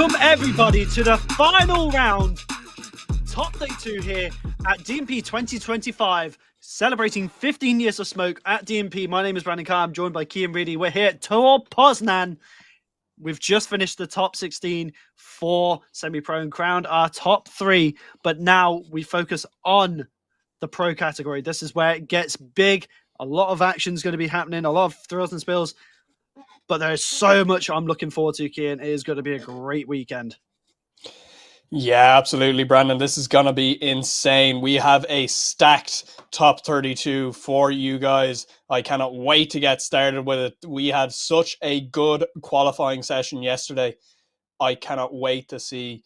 Welcome everybody to the final round, top 32 here at DMP 2025, celebrating 15 years of smoke at DMP. My name is Brandon Carr. I'm joined by Kian Reedy. We're here at Tor Poznań. We've just finished the top 16 for semi-pro and crowned our top 3, but now we focus on the pro category. This is where it gets big. A lot of action is going to be happening, a lot of thrills and spills. But there's so much I'm looking forward to, Kian. It is going to be a great weekend. Yeah, absolutely, Brandon. This is going to be insane. We have a stacked top 32 for you guys. I cannot wait to get started with it. We had such a good qualifying session yesterday. I cannot wait to see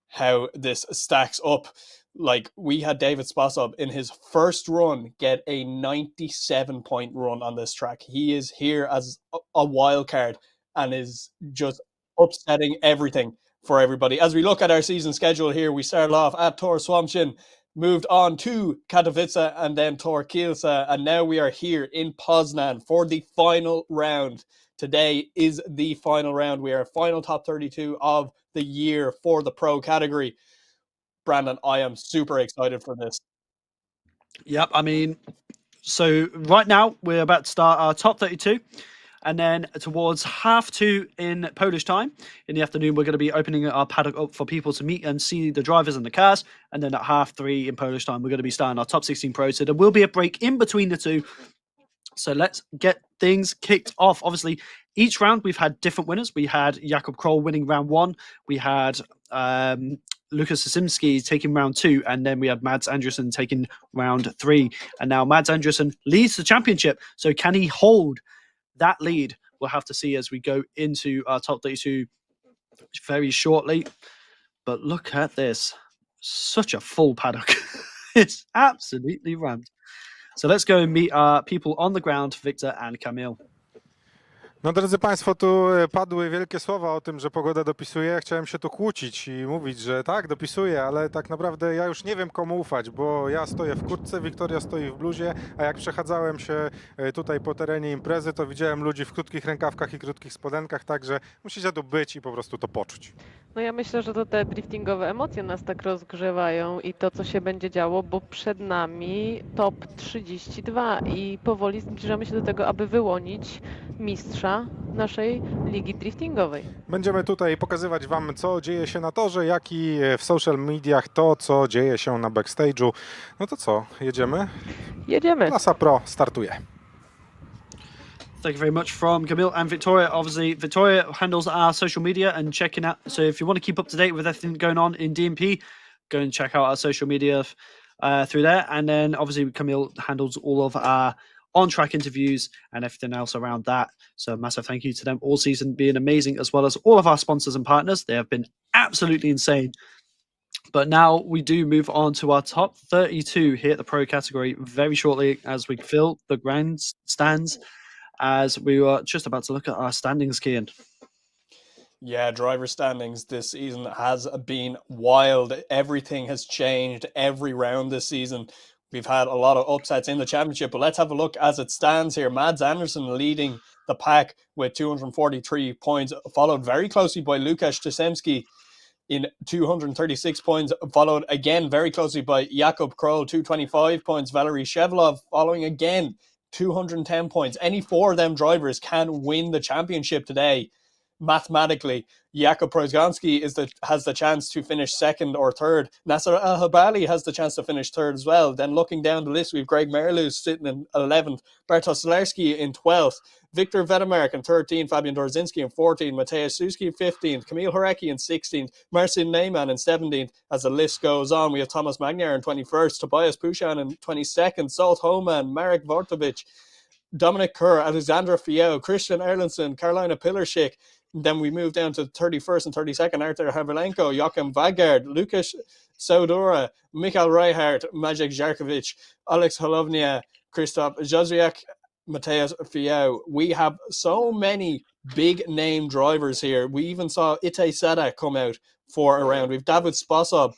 how this stacks up. Like, we had David Spasov in his first run get a 97-point run on this track. He is here as a wild card and is just upsetting everything for everybody. As we look at our season schedule here, we started off at Tor Poznań, moved on to Katowice and then Tor Kielce, and now we are here in Poznań for the final round. Today is the final round. We are final top 32 of the year for the pro category. Brandon, I am super excited for this. Yep, I mean, so right now we're about to start our top 32, and then towards 2:30 in Polish time in the afternoon, we're going to be opening our paddock up for people to meet and see the drivers and the cars, and then at 3:30 in Polish time, we're going to be starting our top 16 pro, so there will be a break in between the two. So let's get things kicked off. Obviously, each round we've had different winners. We had Jakob Kroll winning round 1. We had Lukas Sosimski taking round 2. And then we had Mads Andersen taking round 3. And now Mads Andersen leads the championship. So can he hold that lead? We'll have to see as we go into our top 32 very shortly. But look at this. Such a full paddock. It's absolutely rammed. So let's go and meet our people on the ground, Victor and Kamil. No drodzy Państwo, tu padły wielkie słowa o tym, że pogoda dopisuje. Chciałem się tu kłócić i mówić, że tak, dopisuje, ale tak naprawdę ja już nie wiem komu ufać, bo ja stoję w kurtce, Wiktoria stoi w bluzie, a jak przechadzałem się tutaj po terenie imprezy, to widziałem ludzi w krótkich rękawkach i krótkich spodenkach, także musicie tu być i po prostu to poczuć. No ja myślę, że to te driftingowe emocje nas tak rozgrzewają i to, co się będzie działo, bo przed nami top 32 i powoli zbliżamy się do tego, aby wyłonić mistrza naszej ligi driftingowej. Będziemy tutaj pokazywać Wam, co dzieje się na torze, jak i w social mediach, to, co dzieje się na backstage'u. No to co, jedziemy? Jedziemy. Klasa Pro startuje. Thank you very much from Kamil and Victoria. Obviously, Victoria handles our social media and checking out. So if you want to keep up to date with everything going on in DMP, go and check out our social media through there. And then obviously Kamil handles all of our on-track interviews and everything else around that. So massive thank you to them all season, being amazing, as well as all of our sponsors and partners. They have been absolutely insane. But now we do move on to our top 32 here at the pro category very shortly as we fill the grandstands. As we were just about to look at our standings, Kian. Yeah, driver standings this season has been wild. Everything has changed every round this season. We've had a lot of upsets in the championship, but let's have a look as it stands here. Mads Andersen leading the pack with 243 points, followed very closely by Lukas Sosimski in 236 points, followed again very closely by Jakob Kroll, 225 points. Valery Shevlov following again, 210 points. Any four of them drivers can win the championship today. Mathematically, Jakub Prozganski has the chance to finish second or third. Nasser Al-Habali has the chance to finish third as well. Then looking down the list, we've Greg Merlew sitting in 11th, Bartosz Solarski in 12th, Victor Vedemark in 13th, Fabian Dorzinski in 14th, Mateusz Suski in 15th, Kamil Horecki in 16th, Marcin Neyman in 17th. As the list goes on, we have Thomas Magniar in 21st, Tobias Pushan in 22nd, Salt Homan, Marek Vortovic, Dominic Kerr, Alexandra Fiel, Christian Erlandson, Carolina Pilarczyk. Then we move down to 31st and 32nd, Artur Havelenko, Joachim Vagard, Lukas Saudora, Mikhail Reichardt, Maciej Jarkovic, Alex Holovnia, Krzysztof Jozwiak, Mateusz Fiau. We have so many big name drivers here. We even saw Ite Sada come out for a round. We've David Spasov.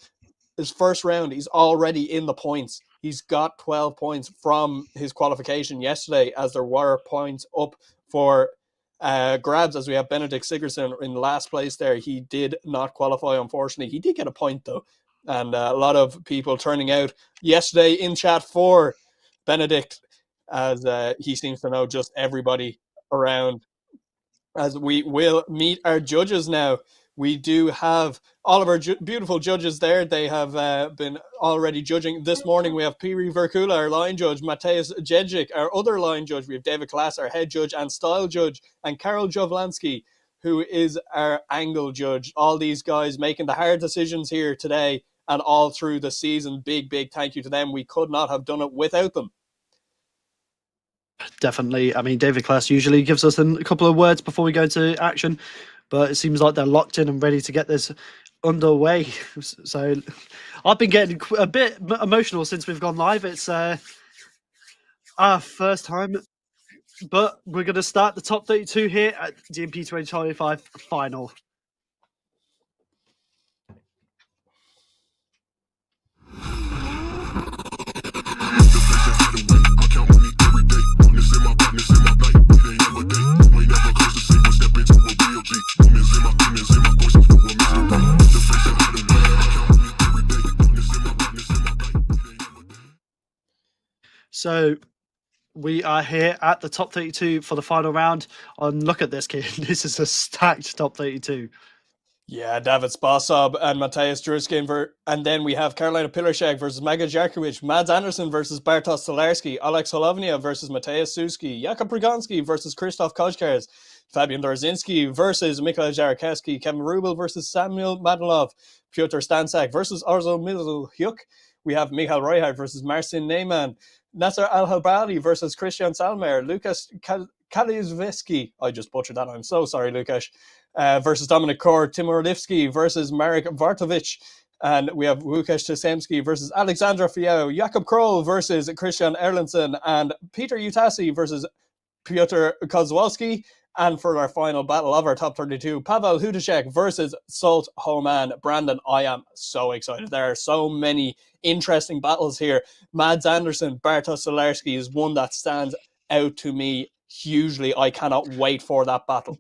His first round, he's already in the points. He's got 12 points from his qualification yesterday, as there were points up for grabs, as we have Benedict Sigurdsson in last place there. He did not qualify, unfortunately. He did get a point, though. And a lot of people turning out yesterday in chat for Benedict, as he seems to know just everybody around. As we will meet our judges now. We do have all of our beautiful judges there. They have been already judging. This morning we have Piri Verkula, our line judge, Mateusz Jedzik, our other line judge. We have David Klass, our head judge and style judge, and Karol Jowlanski, who is our angle judge. All these guys making the hard decisions here today and all through the season. Big, big thank you to them. We could not have done it without them. Definitely. I mean, David Klass usually gives us a couple of words before we go to action, but it seems like they're locked in and ready to get this underway. So I've been getting a bit emotional since we've gone live. It's our first time, but we're going to start the top 32 here at DMP2025 final. So we are here at the top 32 for the final round. And look at this, kid. This is a stacked top 32. Yeah, David Spasov and Mateusz Druskin, and then we have Karolina Pilarczyk versus Maga Jarkovic, Mads Andersen versus Bartosz Stolarski, Alex Holownia versus Mateusz Suski, Jakub Prigonski versus Krzysztof Kojkars, Fabian Dorzinski versus Mikhail Jarakowski, Kevin Rubel versus Samuel Madlov, Piotr Stanczak versus Arzo Milhyuk. We have Michal Reuhart versus Marcin Neyman, Nasser Al-Halbali versus Christian Salmer, Lukas Kalizwiecki, I just butchered that, I'm so sorry, Lukas, versus Dominic Kor, Timur Lipski versus Marek Vartovich, and we have Łukasz Czesemski versus Alexandra Fiao, Jakub Kroll versus Christian Erlandson, and Peter Utasi versus Piotr Kozłowski. And for our final battle of our top 32, Pavel Hudacek versus Salt Homan. Brandon, I am so excited. There are so many interesting battles here. Mads Andersen, Bartosz Stolarski is one that stands out to me hugely. I cannot wait for that battle.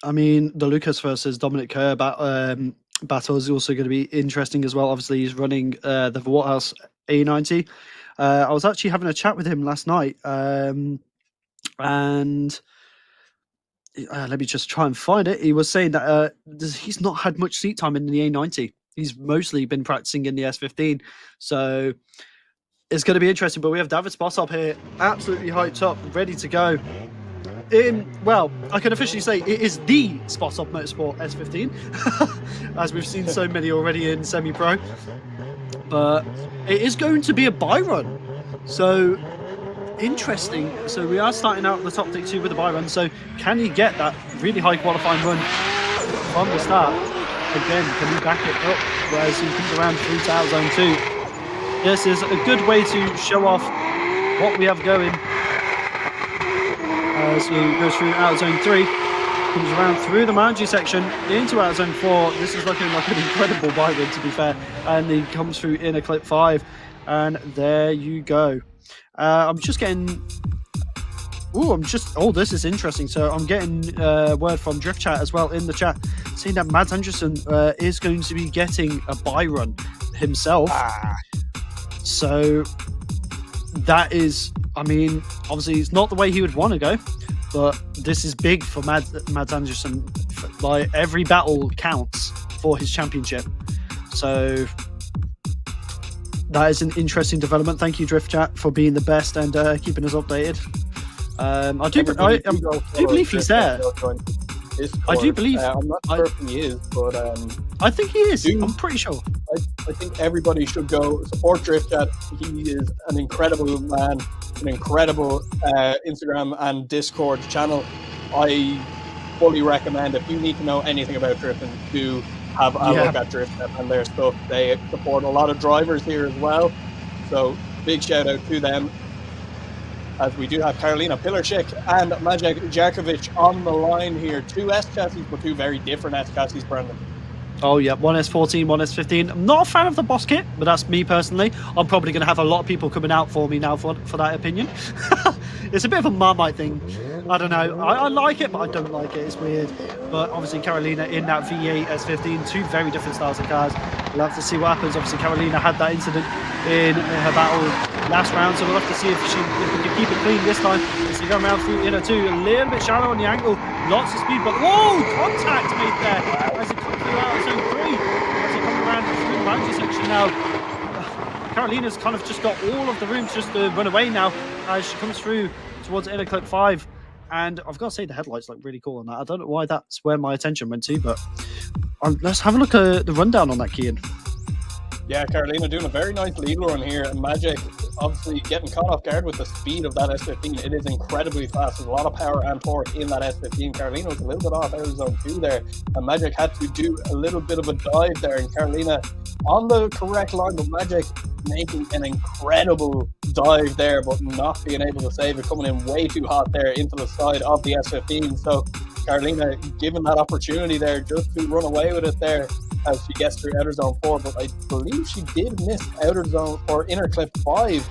I mean, the Lucas versus Dominic Kerr battle is also going to be interesting as well. Obviously, he's running the Waterhouse A90. I was actually having a chat with him last night, and let me just try and find it. He was saying that he's not had much seat time in the A90. He's mostly been practicing in the S15. So it's going to be interesting. But we have David Spasov here, absolutely hyped up, ready to go. Well, I can officially say it is the Spasov Motorsport S15, as we've seen so many already in semi-pro. But it is going to be a buy run. So interesting. So we are starting out the top 32 with a buy run. So can he get that really high qualifying run from the start? Again, can he back it up whereas he comes around through to out zone 2? This is a good way to show off what we have going. As he goes through out zone 3, comes around through the Manji section into out zone 4. This is looking like an incredible buy run, to be fair. And he comes through in a clip 5. And there you go. I'm just getting... Oh, this is interesting. So I'm getting word from Drift Chat as well in the chat, saying that Mads Andersen is going to be getting a buy run himself. So that is... I mean, obviously, it's not the way he would want to go, but this is big for Mads Andersen. Like, every battle counts for his championship. So that is an interesting development. Thank you, Drift Chat, for being the best and keeping us updated. I do believe he's there. I do believe. I'm not sure if he is, but I think he is. I'm pretty sure. I think everybody should go support Drift Chat. He is an incredible man, an incredible Instagram and Discord channel. I fully recommend, if you need to know anything about drifting, do have a look at Drift Chat and their stuff. They support a lot of drivers here as well. So big shout out to them. As we do have Karolina Pilarczyk and Maciej Jarkovic on the line here. Two S chassis, but two very different S chassis, Brandon. Oh yeah, one S14, one S15. I'm not a fan of the boss kit, but that's me personally. I'm probably going to have a lot of people coming out for me now for that opinion. It's a bit of a Marmite thing. I don't know. I like it, but I don't like it. It's weird. But obviously, Carolina in that V8 S15, two very different styles of cars. We'll have to see what happens. Obviously, Carolina had that incident in her battle last round, so we'll have to see if we can keep it clean this time. As we go around through inner two, a little bit shallow on the angle, lots of speed, but whoa, contact made there as it comes through out of zone 3. As it comes around through the boundary section now. Carolina's kind of just got all of the room just to run away now as she comes through towards inner clip 5. And I've got to say the headlights look really cool on that. I don't know why that's where my attention went to, but let's have a look at the rundown on that, Kian. Yeah, Carolina doing a very nice lead run here, and Magic obviously getting caught off guard with the speed of that S15. It is incredibly fast. There's a lot of power and torque in that S15. Carolina was a little bit off out of zone 2 there, and Magic had to do a little bit of a dive there, and Carolina on the correct line, but Magic making an incredible dive there, but not being able to save it, coming in way too hot there into the side of the S15. So Carolina given that opportunity there just to run away with it there as she gets through outer zone 4, but I believe she did miss outer zone or inner clip 5.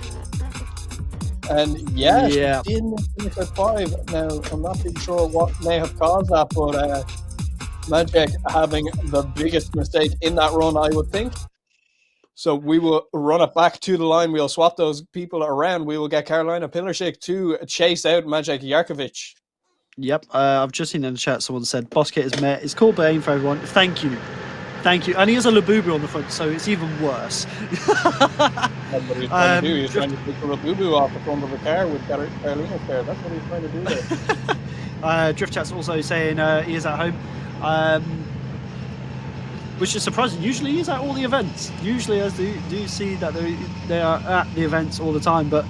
And yeah, she did miss inner clip 5. Now, I'm not too sure what may have caused that, but Magic having the biggest mistake in that run, I would think. So we will run it back to the line. We'll swap those people around. We will get Carolina Pilarczyk to chase out Magic Jarkovic. Yep, I've just seen in the chat someone said boss kit is met. It's cool, but aim for everyone. Thank you. Thank you. And he has a Labubu on the front, so it's even worse. That's what he's trying to do. He's trying to take the Labubu off the front of the car with Carolina's car. That's what he's trying to do there. Drift Chat's also saying he is at home. Which is surprising. Usually he's at all the events. Usually I do see that they are at the events all the time. But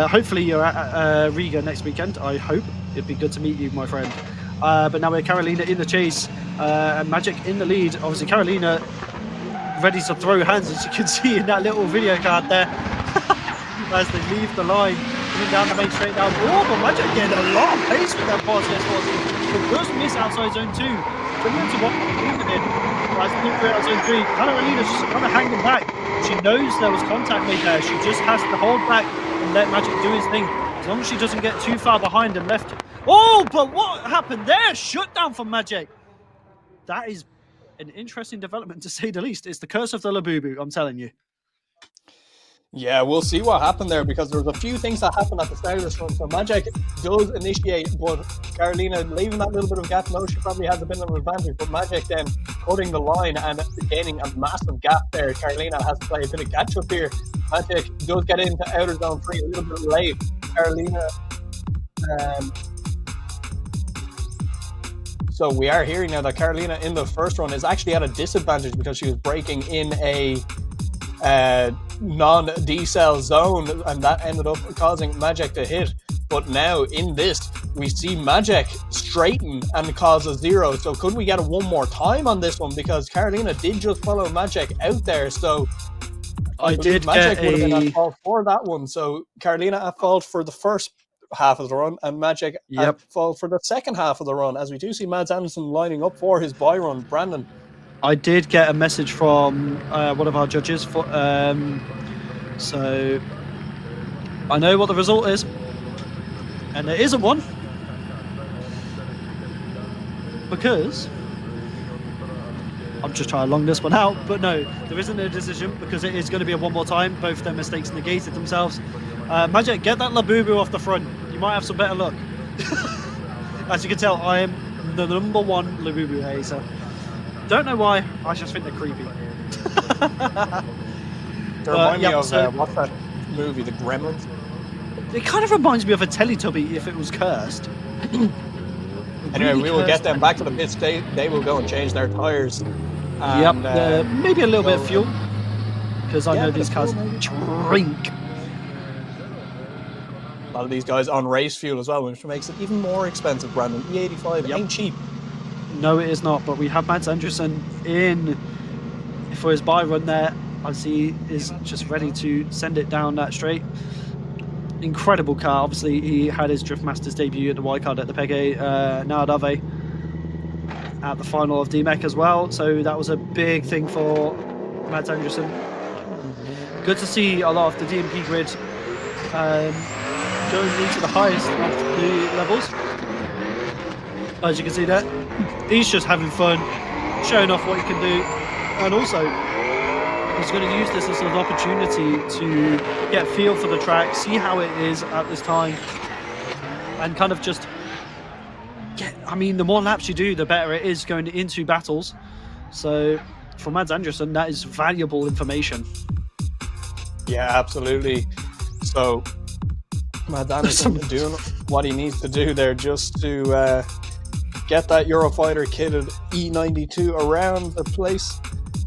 hopefully you're at Riga next weekend. I hope. It'd be good to meet you, my friend. But now we're Carolina in the chase. And Magic in the lead. Obviously Carolina ready to throw hands, as you can see in that little video card there. As they leave the line. Coming down the main straight now. Oh, but Magic getting a lot of pace with that pass. But just miss outside zone 2. Similar to what we did. As they look through out zone 3, Carolina's just kind of hanging back. She knows there was contact made there. She just has to hold back and let Magic do his thing. As long as she doesn't get too far behind and left. Oh, but what happened there? Shut down from Magic. That is an interesting development, to say the least. It's the curse of the Labubu, I'm telling you. Yeah, we'll see what happened there, because there was a few things that happened at the start of this run. So Magic does initiate, but Carolina leaving that little bit of gap. No, she probably has a bit of an advantage, but Magic then cutting the line and gaining a massive gap there. Carolina has to play a bit of catch up here. Magic does get into outer zone 3 a little bit late. Carolina. So we are hearing now that Carolina in the first run is actually at a disadvantage because she was braking in a non-decel zone, and that ended up causing Magic to hit. But now in this, we see Magic straighten and cause a 0. So could we get one more time on this one? Because Carolina did just follow Magic out there. So I did Magic would have been at fault for that one. So Carolina at fault for the first half of the run, and Magic at fault for the second half of the run, as we do see Mads Anderson lining up for his buy run. Brandon. I did get a message from one of our judges, for, so I know what the result is, and there isn't one, because I'm just trying to long this one out, but no, there isn't a decision, because it is going to be a one more time. Both of their mistakes negated themselves. Magic, get that Labubu off the front. You might have some better luck. As you can tell, I am the #1 Labubu hater. Don't know why, I just think they're creepy. They remind me of, what's that movie, The Gremlins? It kind of reminds me of a Teletubby if it was cursed. Anyway, we will get them back to the pits. They will go and change their tyres. And, maybe a little bit of fuel, because I know these cars drink. A lot of these guys on race fuel as well, which makes it even more expensive, Brandon. E85 ain't cheap. No, it is not, but we have Mads Anderson in for his buy run there. I see is just ready to send it down that straight. Incredible car. Obviously, he had his Drift Masters debut at the wildcard at the Peggy Nardave at the final of DMEC as well. So that was a big thing for Mads Anderson. Good to see a lot of the DMP grid going into the highest of the levels. As you can see there, he's just having fun, showing off what he can do, and also he's going to use this as an opportunity to get a feel for the track, see how it is at this time, and kind of just get, I mean, the more laps you do, the better it is going into battles. So for Mads Andersen, that is valuable information. Yeah, absolutely. So Mads Andersen doing what he needs to do there just to get that Eurofighter kitted E92 around the place.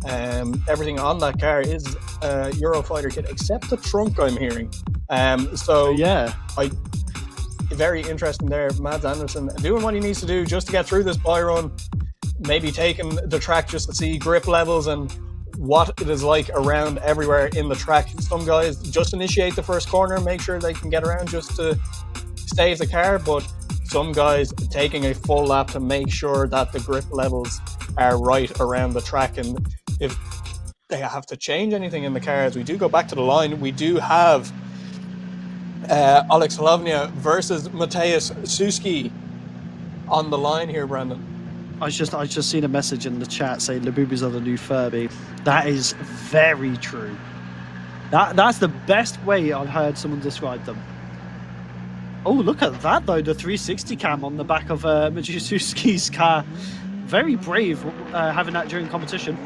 Everything on that car is Eurofighter kit except the trunk, I'm hearing. So yeah, very interesting there. Mads Andersen doing what he needs to do just to get through this bye run, maybe taking the track just to see grip levels and what it is like around everywhere in the track. Some guys just initiate the first corner, make sure they can get around just to save the car, but some guys taking a full lap to make sure that the grip levels are right around the track. And if they have to change anything in the car, as we do go back to the line, we do have Alex Hlavnia versus Mateusz Suski on the line here, Brandon. I just seen a message in the chat saying Labubis are the new Furby. That is very true. That's the best way I've heard someone describe them. Oh, look at that though, the 360 cam on the back of Mateusz Suski's car. Very brave having that during competition.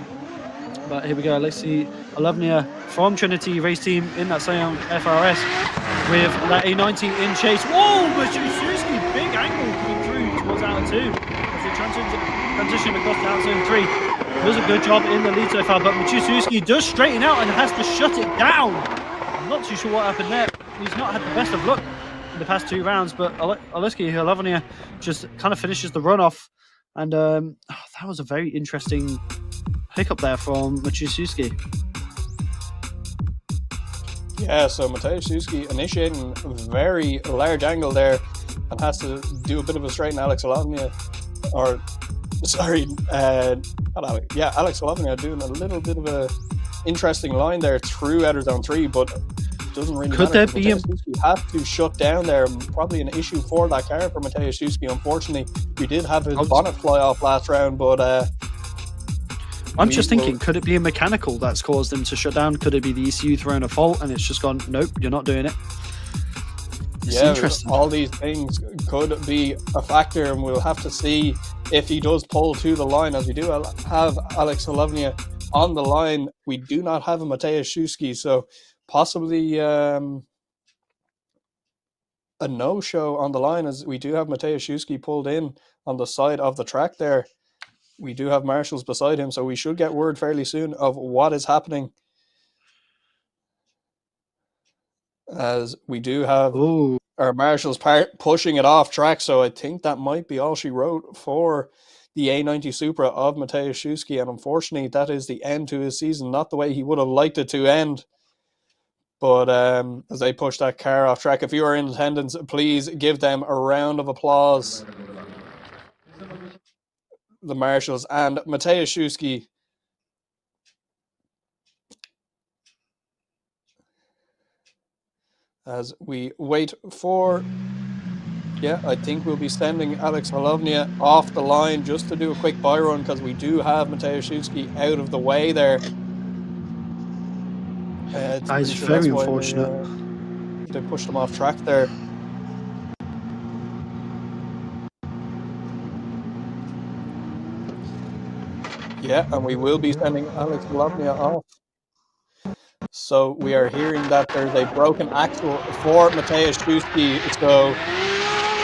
But here we go, let's see Hlavnia from Trinity Race Team in that same FRS with that A90 in chase. Whoa, Mateusz Suski, big angle coming through towards out 2 as they transition across to out zone 3. Does a good job in the lead so far, but Mateusz Suski does straighten out and has to shut it down. I'm not too sure what happened there. He's not had the best of luck in the past 2 rounds, but Aleksej Hlavnia just kind of finishes the runoff. And that was a very interesting pickup there from Mateusz Suski. Yeah, so Mateusz Suski initiating a very large angle there and has to do a bit of a straighten. Alex Hlavnia, or sorry, Alex Hlavnia doing a little bit of a interesting line there through outer zone 3, but doesn't really Could matter. there be Suski had to shut down there, probably an issue for that car for Mateusz Suski. Unfortunately, we did have his bonnet fly off last round, but I'm just thinking, could it be a mechanical that's caused him to shut down? Could it be the ECU throwing a fault and it's just gone, nope, you're not doing it? It's interesting. All these things could be a factor, and we'll have to see if he does pull to the line, as we do have Alex Hlavnia on the line. We do not have a Mateusz Suski, so possibly a no-show on the line, as we do have Mateusz Suski pulled in on the side of the track there. We do have marshals beside him, so we should get word fairly soon of what is happening. As we do have our marshals pushing it off track, so I think that might be all she wrote for the A90 Supra of Mateusz Suski, and unfortunately that is the end to his season, not the way he would have liked it to end. But as they push that car off track, if you are in attendance, please give them a round of applause. The marshals and Mateusz Suski. As we wait for, I think we'll be sending Alex Hlavnia off the line just to do a quick bye run, because we do have Mateusz Suski out of the way there. That is very unfortunate. They pushed him off track there. Yeah, and we will be sending Alex Hlavnia off. So we are hearing that there's a broken axle for Mateusz Suski, so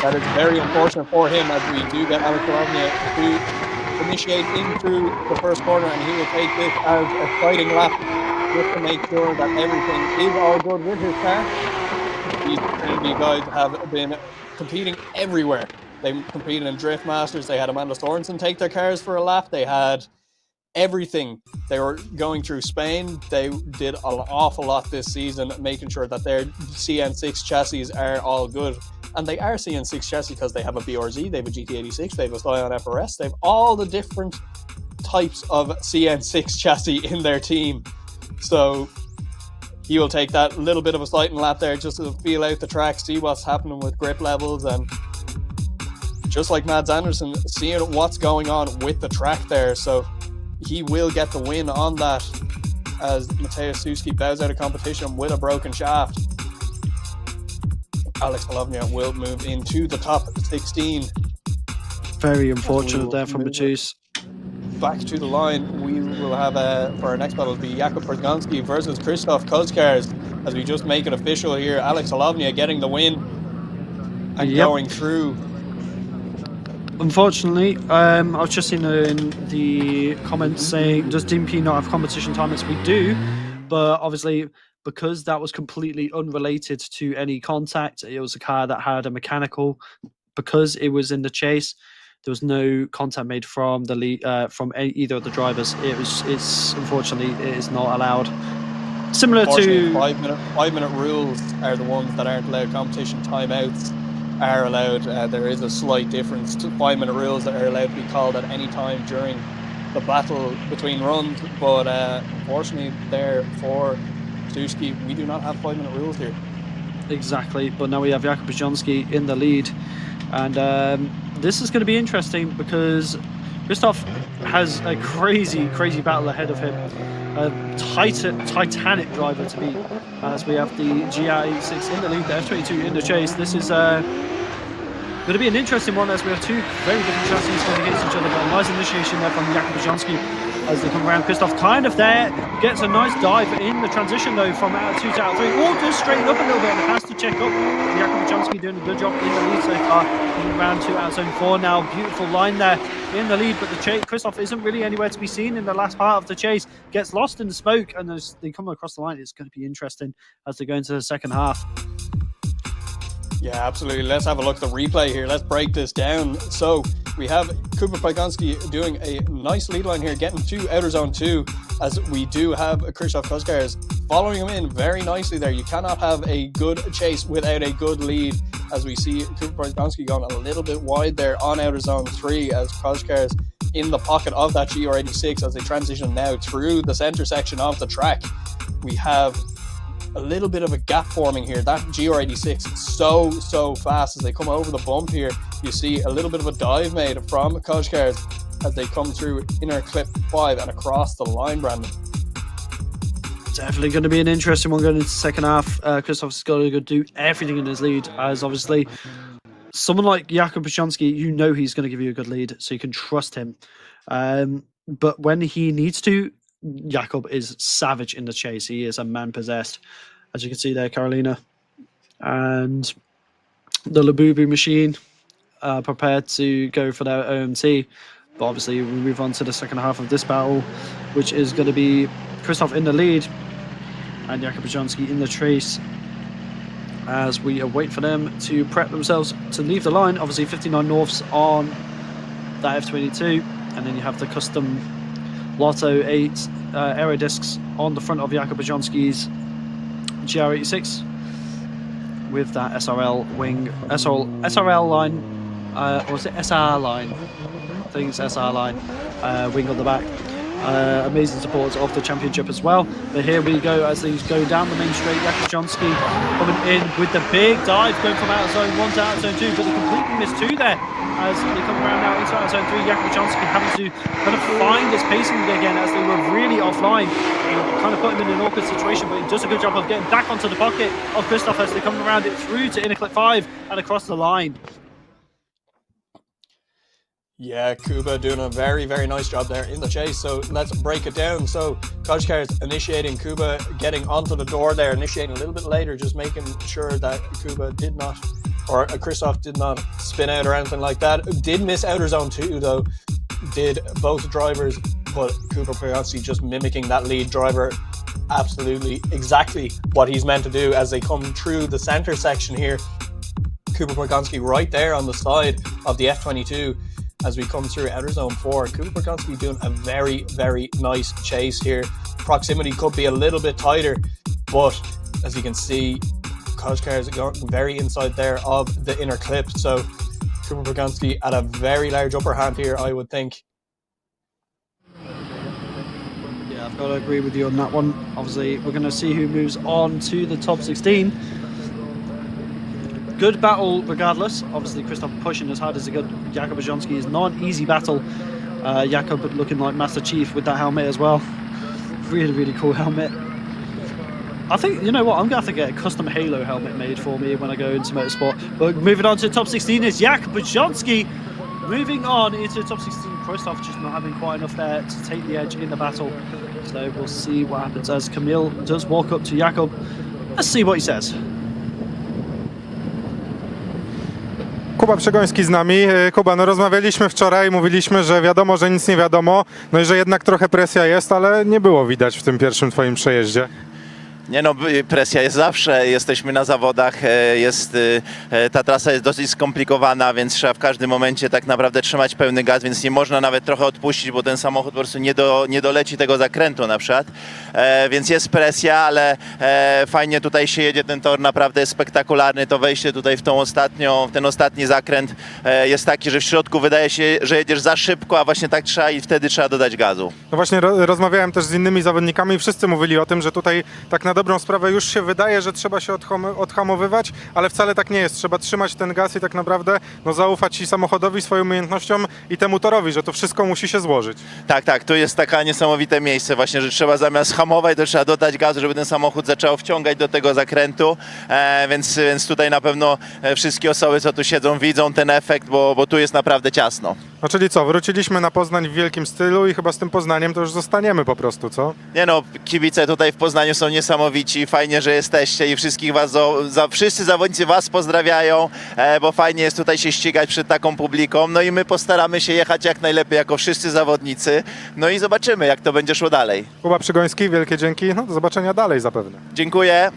that is very unfortunate for him, as we do get Alex Hlavnia to initiate in through the first corner, and he will take this as a fighting lap just to make sure that everything is all good with his car. These Trinity guys have been competing everywhere. They competed in Drift Masters, they had Amanda Sorensen take their cars for a lap, they had everything. They were going through Spain. They did an awful lot this season, making sure that their CN6 chassis are all good. And they are CN6 chassis because they have a BRZ, they have a GT86, they have a Scion FRS, they have all the different types of CN6 chassis in their team. So he will take that little bit of a sighting lap there just to feel out the track, see what's happening with grip levels, and just like Mads Andersen, seeing what's going on with the track there. So he will get the win on that, as Mateusz Suski bows out of competition with a broken shaft. Alex Polovnia will move into the top 16. Very unfortunate there from Mateusz. Back to the line, we will have for our next battle be Jakub Poznań versus Krzysztof Kozkars, as we just make it official here. Alex Polovnia getting the win and going through. Unfortunately, I was just seeing in the comments saying, does DMP not have competition timeouts? We do, but obviously because that was completely unrelated to any contact, it was a car that had a mechanical, because it was in the chase, there was no contact made from the lead, from either of the drivers. It's unfortunately it is not allowed. Similar to 5 minute rules are the ones that aren't allowed. Competition timeouts are allowed. There is a slight difference to 5 minute rules that are allowed to be called at any time during the battle between runs, but unfortunately there for Suski, we do not have 5 minute rules here. Exactly, but now we have Jakub Poznań in the lead, and this is going to be interesting because Krzysztof has a crazy battle ahead of him. A titanic driver to beat, as we have the GR86 in the lead, the F22 in the chase. This is going to be an interesting one, as we have two very different chassis going against each other. But a nice initiation there from Jakub Poznań as they come around. Krzysztof kind of there, gets a nice dive in the transition though from out 2 to out 3. Or just straighten up a little bit and has to check up. Jakub Poznań doing a good job in the lead so far. Coming around 2 out zone 4 now. Beautiful line there in the lead, but the chase, Krzysztof isn't really anywhere to be seen in the last part of the chase. Gets lost in the smoke, and as they come across the line, it's going to be interesting as they go into the second half. Yeah, absolutely. Let's have a look at the replay here. Let's break this down. So we have Kuba Poznań doing a nice lead line here, getting to outer zone 2, as we do have Krzysztof Kozkars following him in very nicely there. You cannot have a good chase without a good lead, as we see Kuba Poznań going a little bit wide there on outer zone 3, as Kozkars in the pocket of that GR86 as they transition now through the center section of the track. We have a little bit of a gap forming here. That GR86 so fast as they come over the bump here. You see a little bit of a dive made from Kozkars as they come through inner clip 5 and across the line, Brandon. Definitely going to be an interesting one going into the second half. Krzysztof's got to go do everything in his lead, as obviously someone like Jakub Poznań, you know he's going to give you a good lead, so you can trust him. But when he needs to, Jakub is savage in the chase. He is a man possessed, as you can see there, Carolina. And the Labubu machine prepared to go for their OMT. But obviously we move on to the second half of this battle, which is going to be Krzysztof in the lead and Jakub Poznań in the chase, as we await for them to prep themselves to leave the line. Obviously 59 Norths on that F22, and then you have the custom Lotto 8 aero discs on the front of Jakub Poznań's GR86 with that SRL wing, SRL line, or is it SR line? I think it's SR line, wing on the back. Amazing supports of the championship as well. But here we go as these go down the main straight. Jakub Poznań coming in with the big dive, going from out of zone 1 to out of zone 2, but they completely missed 2 there as they come around now into out of zone 3. Jakub Poznań having to kind of find his pacing again, as they were really offline, kind of put him in an awkward situation, but he does a good job of getting back onto the pocket of Krzysztof as they come around it through to inner clip 5 and across the line. Yeah, Kuba doing a very nice job there in the chase. So let's break it down. So Kozkars initiating, Kuba getting onto the door there, initiating a little bit later, just making sure that Kuba did not, or Krzysztof did not spin out or anything like that. Did miss outer zone 2 though, did both drivers, but Kuba Poznań just mimicking that lead driver, absolutely exactly what he's meant to do as they come through the center section here. Kuba Poznań right there on the side of the F22 as we come through outer zone 4. Kuba Poznań doing a very nice chase here. Proximity could be a little bit tighter, but as you can see, Kozkars going very inside there of the inner clip. So Kuba Poznań at a very large upper hand here, I would think. Yeah, I've got to agree with you on that one. Obviously, we're going to see who moves on to the top 16. good battle regardless. Obviously, Christoph pushing as hard as he could. Jakub Brzozowski is not an easy battle. Jakub looking like Master Chief with that helmet as well. Really, really cool helmet. I think, you know what, I'm going to have to get a custom Halo helmet made for me when I go into motorsport. But moving on to the top 16 is Jakub Brzozowski. Moving on into the top 16, Christoph just not having quite enough there to take the edge in the battle. So we'll see what happens as Kamil does walk up to Jakub. Let's see what he says. Kuba Przegoński z nami. Kuba, no rozmawialiśmy wczoraj, mówiliśmy, że wiadomo, że nic nie wiadomo, no i że jednak trochę presja jest, ale nie było widać w tym pierwszym twoim przejeździe. Nie no, presja jest zawsze, jesteśmy na zawodach, ta trasa jest dosyć skomplikowana, więc trzeba w każdym momencie tak naprawdę trzymać pełny gaz, więc nie można nawet trochę odpuścić, bo ten samochód po prostu nie doleci tego zakrętu na przykład, więc jest presja, ale fajnie tutaj się jedzie, ten tor naprawdę jest spektakularny, to wejście tutaj w ten ostatni zakręt jest taki, że w środku wydaje się, że jedziesz za szybko, a właśnie tak trzeba i wtedy trzeba dodać gazu. No właśnie rozmawiałem też z innymi zawodnikami i wszyscy mówili o tym, że tutaj tak na dobrą sprawę już się wydaje, że trzeba się odhamowywać, ale wcale tak nie jest. Trzeba trzymać ten gaz i tak naprawdę no, zaufać i samochodowi, swoim umiejętnościom i temu torowi, że to wszystko musi się złożyć. Tak, tu jest takie niesamowite miejsce właśnie, że trzeba zamiast hamować, to trzeba dodać gazu, żeby ten samochód zaczął wciągać do tego zakrętu, więc tutaj na pewno wszystkie osoby, co tu siedzą, widzą ten efekt, bo tu jest naprawdę ciasno. No czyli co, wróciliśmy na Poznań w wielkim stylu i chyba z tym Poznaniem to już zostaniemy po prostu, co? Nie no, kibice tutaj w Poznaniu są niesamowici, fajnie, że jesteście i wszystkich was, wszyscy zawodnicy was pozdrawiają, bo fajnie jest tutaj się ścigać przed taką publiką, no i my postaramy się jechać jak najlepiej jako wszyscy zawodnicy, no i zobaczymy, jak to będzie szło dalej. Kuba Przegoński, wielkie dzięki, no do zobaczenia dalej zapewne. Dziękuję.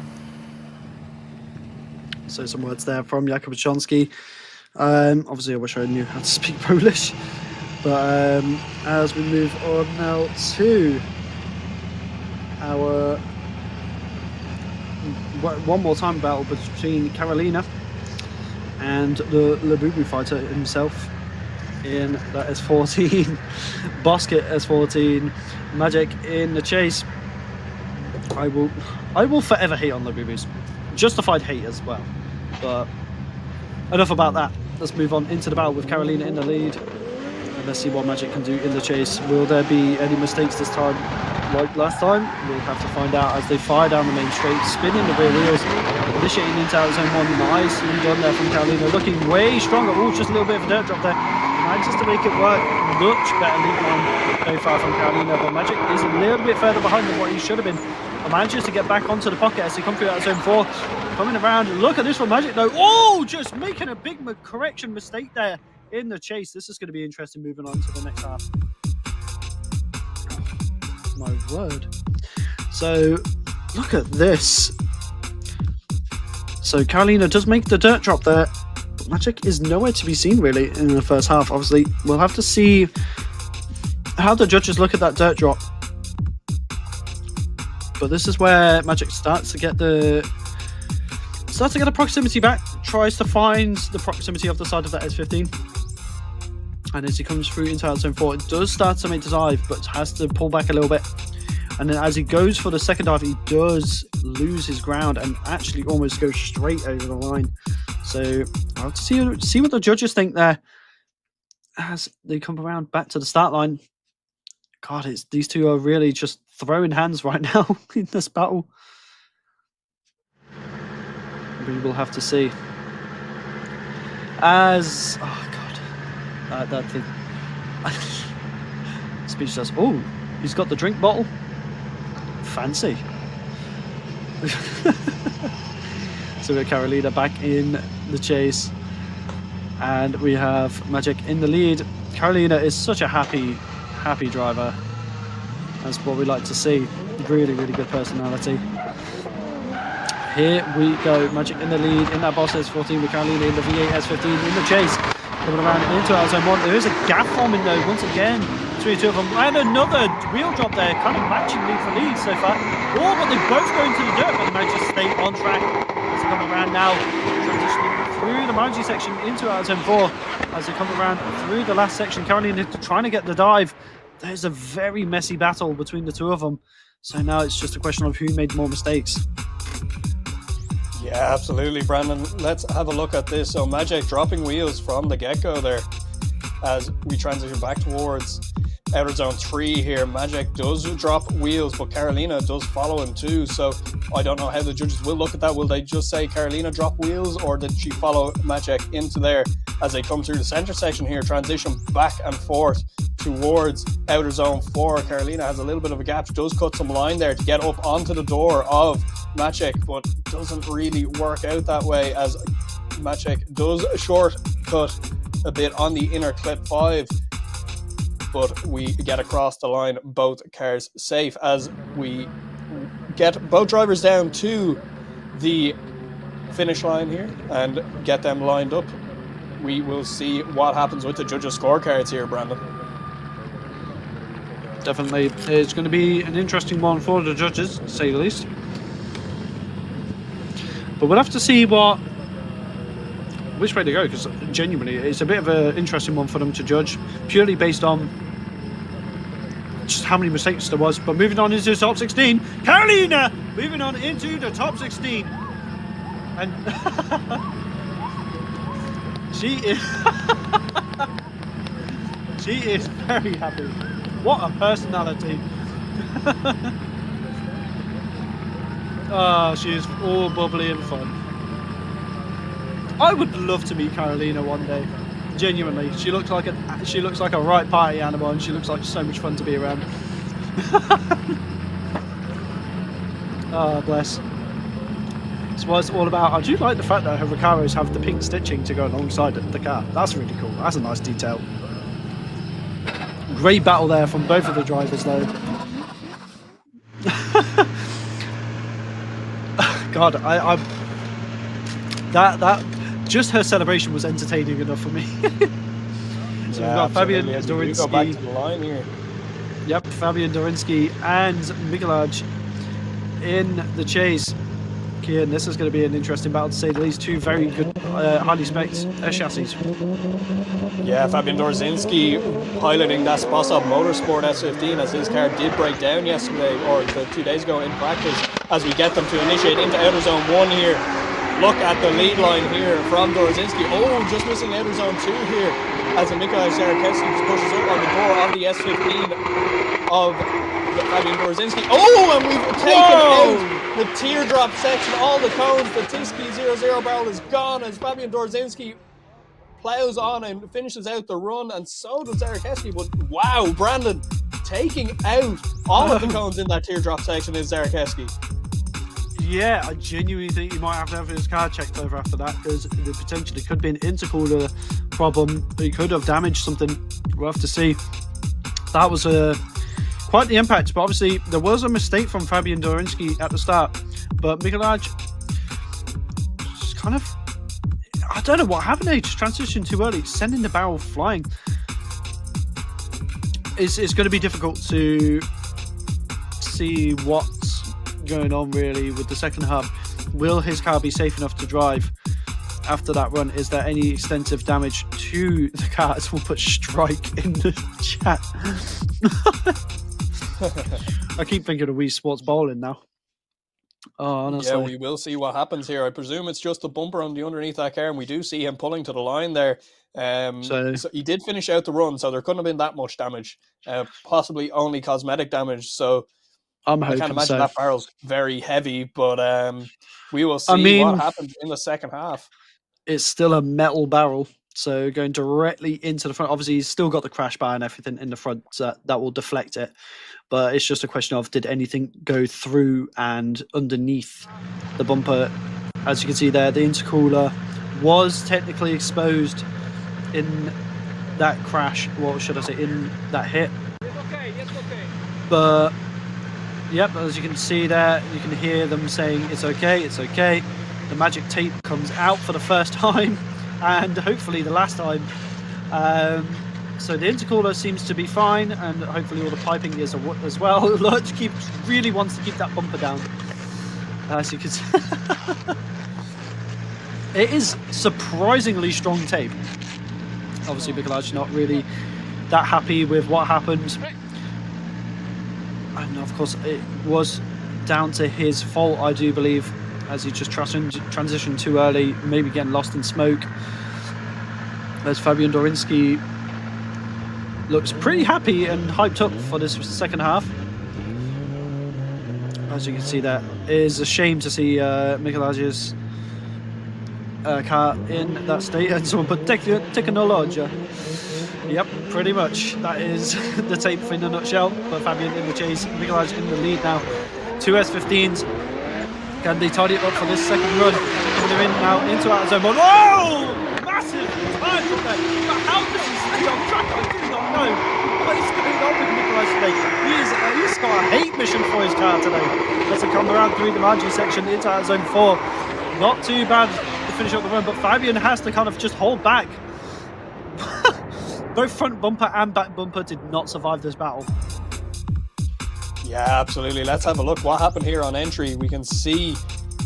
So some words there from Jakub Brzozowski. Obviously I wish I knew how to speak Polish, but as we move on now to our one more time battle between Karolina and the Labubu fighter himself in that S14, Bosket S14, Magic in the chase. I will forever hate on Labubus, justified hate as well, but enough about that. Let's move on into the battle with Karolina in the lead. And let's see what Magic can do in the chase. Will there be any mistakes this time like last time? We'll have to find out as they fire down the main straight, spinning the rear wheels, initiating into out zone one. Nicely done there from Karolina, looking way stronger. Oh, just a little bit of a dirt drop there. Manages to make it work. Much better lead line very far from Karolina, but Magic is a little bit further behind than what he should have been. Manages to get back onto the pocket as they come through out zone 4. Coming around, look at this from Magic though. Oh, just making a big correction mistake there in the chase. This is going to be interesting moving on to the next half. My word. So, look at this. So, Karolina does make the dirt drop there. But Magic is nowhere to be seen really in the first half. Obviously, we'll have to see how the judges look at that dirt drop. But this is where Magic starts to get the proximity back, tries to find the proximity of the side of that S15. And as he comes through into out zone 4, it does start to make the dive, but has to pull back a little bit. And then as he goes for the second dive, he does lose his ground and actually almost goes straight over the line. So I'll have to see what the judges think there as they come around back to the start line. God, these two are really just throwing hands right now in this battle. We will have to see. As that thing, speechless. Oh, he's got the drink bottle. Fancy. So we have Karolina back in the chase, and we have Magic in the lead. Karolina is such a happy driver. That's what we like to see. Really, really good personality. Here we go. Magic in the lead in that Boss S14 with Karolina in the V8 S15 in the chase. Coming around into out zone 1. There is a gap forming though, once again, between the two of them. And another wheel drop there, kind of matching lead for lead so far. Oh, but they both go into the dirt, but they manage to stay on track. As they come around now, transitioning through the Manji section into out zone 4. As they come around through the last section, Karolina trying to get the dive. There's a very messy battle between the two of them. So now it's just a question of who made more mistakes. Yeah, absolutely, Brandon. Let's have a look at this. So Magic dropping wheels from the get-go there as we transition back towards outer zone 3 here. Magic does drop wheels, but Carolina does follow him too. So I don't know how the judges will look at that. Will they just say Carolina drop wheels, or did she follow Magic into there as they come through the center section here? Transition back and forth towards outer zone 4. Carolina has a little bit of a gap. She does cut some line there to get up onto the door of Magic, but doesn't really work out that way as Magic does shortcut a bit on the inner clip 5. But we get across the line, both cars safe as we get both drivers down to the finish line here and get them lined up. We will see what happens with the judges' scorecards here, Brandon. Definitely, it's going to be an interesting one for the judges, to say the least. But we'll have to see which way to go, because genuinely it's a bit of an interesting one for them to judge, purely based on just how many mistakes there was. But moving on into the top 16, Carolina moving on into the top 16, and she is very happy. What a personality. She is all bubbly and fun. I would love to meet Carolina one day. Genuinely, she looks like a right party animal, and she looks like so much fun to be around. Oh, bless. That's what it's all about. I do like the fact that her Recaros have the pink stitching to go alongside the car. That's really cool. That's a nice detail. Great battle there from both of the drivers, though. God, that just her celebration was entertaining enough for me. So we've got Fabian Dorinsky. Go back to the line here. Yep, Fabian Dorinsky and Mikolaj in the chase. Kian, this is going to be an interesting battle, to say the least. Two very good, highly spec'd chassis. Yeah, Fabian Dorzinski piloting that Spossop Motorsport S15 as his car did break down yesterday, or 2 days ago in practice, as we get them to initiate into outer zone 1 here. Look at the lead line here from Dorzinski. Oh, just missing outer zone 2 here as Mikołaj Zarakowski pushes up on the door of the S15 of Fabian Dorzinski. Oh, and we've taken out the teardrop section, all the cones. The Tiski 00 barrel is gone as Fabian Dorzinski plows on and finishes out the run, and so does Zarakowski. But wow, Brandon taking out all of the cones in that teardrop section is Zarakowski. Yeah, I genuinely think he might have to have his car checked over after that, because there potentially could be an intercooler problem. He could have damaged something. We'll have to see. That was quite the impact, but obviously there was a mistake from Fabian Dorinsky at the start. But Mikolaj just kind of, I don't know what happened there. He just transitioned too early, sending the barrel flying. It's going to be difficult to see what's going on really with the second hub. Will his car be safe enough to drive after that run? Is there any extensive damage to the car? We'll put strike in the chat. I keep thinking of Wii Sports Bowling now. Oh, honestly. Yeah, we will see what happens here. I presume it's just a bumper on the underneath that car, and we do see him pulling to the line there. So he did finish out the run, so there couldn't have been that much damage. Possibly only cosmetic damage. So I can't imagine that barrel's very heavy, but we will see what happens in the second half. It's still a metal barrel, so going directly into the front. Obviously, he's still got the crash bar and everything in the front that will deflect it. But it's just a question of, did anything go through and underneath the bumper? As you can see there, the intercooler was technically exposed in that crash. What should I say? In that hit. It's okay. But yep, as you can see there, you can hear them saying it's okay, it's okay. The magic tape comes out for the first time, and hopefully the last time. So the intercooler seems to be fine, and hopefully all the piping is as well. Lurch really wants to keep that bumper down. As you can see. It is surprisingly strong tape. Obviously, Mikolaj not really that happy with what happened. And of course, it was down to his fault, I do believe. as he just transitioned too early, maybe getting lost in smoke. As Fabian Dorinski looks pretty happy and hyped up for this second half. As you can see, that is a shame to see Mikolaj's car in that state, and someone put technologia. Yep, pretty much. That is the tape in a nutshell. But Fabian in the chase, Mikolaj in the lead now. 2 S15s. Can they tidy it up for this second run? They're in now into outer zone 1. Whoa! Massive time from there. But how does he stay on track? I do not know. What is going on with Mikolaj today? He's got a hate mission for his car today. Let's come around through the margin section into outer zone 4. Not too bad to finish up the run, but Fabian has to kind of just hold back. Both front bumper and back bumper did not survive this battle. Yeah, absolutely. Let's have a look what happened here on entry. We can see,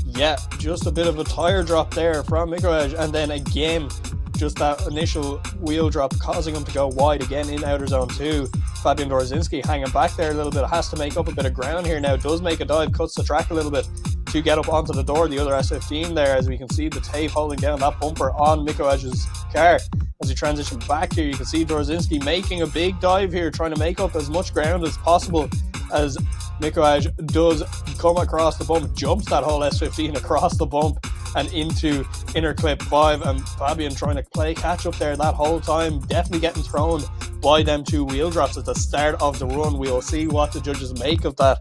yeah, just a bit of a tire drop there from Mikolaj, and then again, just that initial wheel drop causing him to go wide again in outer zone 2. Fabian Dorzinski hanging back there a little bit, has to make up a bit of ground here now, does make a dive, cuts the track a little bit to get up onto the door. The other S15 there, as we can see the tape holding down that bumper on Mikolaj's car. As he transitions back here, you can see Dorzinski making a big dive here, trying to make up as much ground as possible as Mikolaj does come across the bump, jumps that whole S15 across the bump and into inner clip 5, and Fabian trying to play catch up there that whole time, definitely getting thrown by them 2 wheel drops at the start of the run. We'll see what the judges make of that.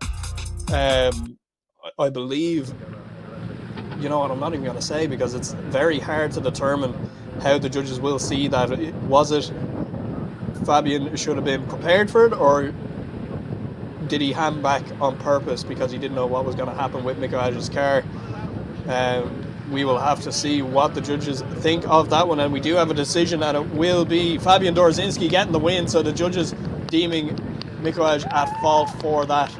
I believe, you know what, I'm not even going to say, because it's very hard to determine how the judges will see that. Was it Fabian should have been prepared for it, or did he hand back on purpose because he didn't know what was going to happen with Mikolaj's car? We will have to see what the judges think of that one, and we do have a decision, and it will be Fabian Dorzinski getting the win, so the judges deeming Mikolaj at fault for that,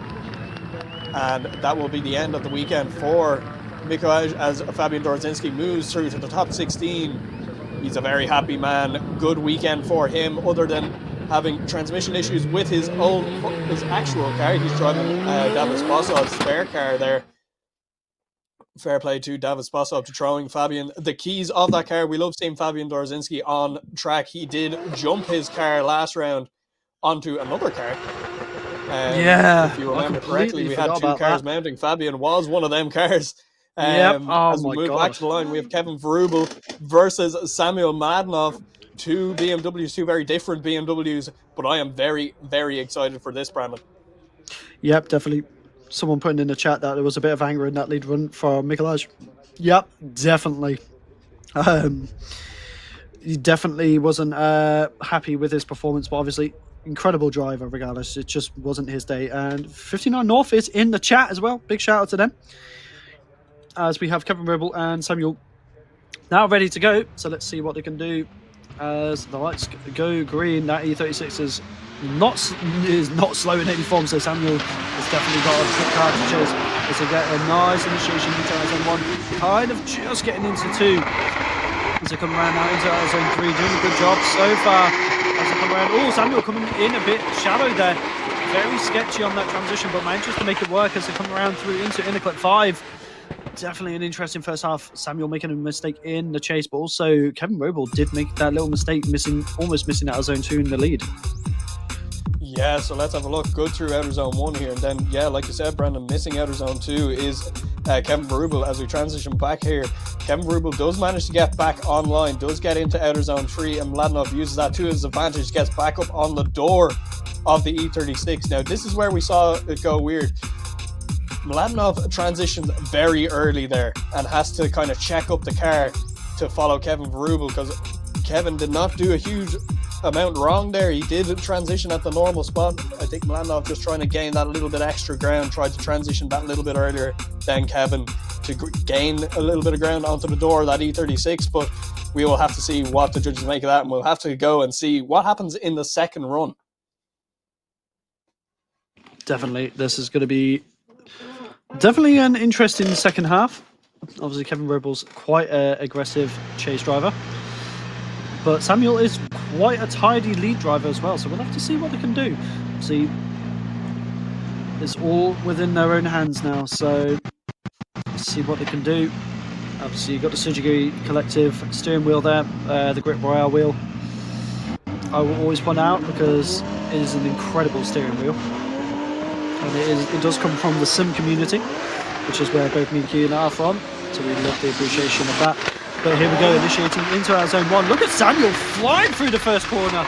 and that will be the end of the weekend for Mikolaj as Fabian Dorzinski moves through to the top 16. He's a very happy man. Good weekend for him, other than having transmission issues with his actual car. He's driving David Spasov's spare car there. Fair play to David Spasov to throwing Fabian the keys of that car. We love seeing Fabian Dorzinski on track. He did jump his car last round onto another car. Yeah, if you remember correctly, we had 2 cars mounting. Fabian was one of them cars. Yep. Oh, as we move back to the line, we have Kevin Verubel versus Samuel Madanov. 2 BMWs, 2 very different BMWs, but I am very, very excited for this, Brandon. Yep, definitely. Someone putting in the chat that there was a bit of anger in that lead run for Mikolaj. Yep, definitely. He definitely wasn't happy with his performance, but obviously incredible driver regardless. It just wasn't his day. And 59 North is in the chat as well. Big shout out to them. As we have Kevin Verubel and Samuel now ready to go. So let's see what they can do. As the lights go green, that E36 is not slow in any form, so Samuel has definitely got a good car to chase as they get a nice initiation into zone 1, kind of just getting into 2 as they come around now into zone 3, doing a good job so far as they come around. Oh, Samuel coming in a bit shallow there, very sketchy on that transition, but manages to make it work as they come around through into inner clip 5. Definitely an interesting first half. Samuel making a mistake in the chase, but also Kevin Verubel did make that little mistake, almost missing out of zone 2 in the lead. Yeah, so let's have a look. Good through outer zone 1 here, and then, yeah, like you said, Brandon, missing outer zone 2 is Kevin Verubel. As we transition back here, Kevin Verubel does manage to get back online, does get into outer zone 3, and Mladenov uses that to his advantage, gets back up on the door of the E36. Now, this is where we saw it go weird. Mladenov transitions very early there and has to kind of check up the car to follow Kevin Verubel, because Kevin did not do a huge amount wrong there. He did transition at the normal spot. I think Mladenov just trying to gain that little bit extra ground, tried to transition that little bit earlier than Kevin to gain a little bit of ground onto the door of that E36, but we will have to see what the judges make of that, and we'll have to go and see what happens in the second run. Definitely, this is going to be definitely an interesting second half. Obviously, Kevin Verubel's quite an aggressive chase driver, but Samuel is quite a tidy lead driver as well, so we'll have to see what they can do. See, it's all within their own hands now, so see what they can do. Obviously, you've got the Sujigiri Collective steering wheel there, the Grip Royale wheel. I will always point out because it is an incredible steering wheel. And it does come from the sim community, which is where both me and Keelan are from. So we love the appreciation of that. But here we go, initiating into our zone 1. Look at Samuel flying through the first corner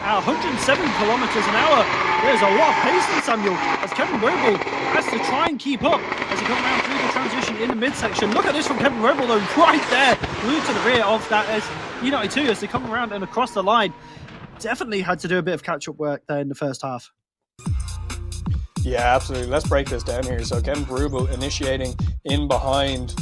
at 107 kilometers an hour. There's a lot of pace in Samuel as Kevin Roble has to try and keep up as he comes around through the transition in the midsection. Look at this from Kevin Roble though, right there, glued to the rear of that E92 as they come around and across the line. Definitely had to do a bit of catch-up work there in the first half. Yeah, absolutely. Let's break this down here. So Kevin Verubel initiating in behind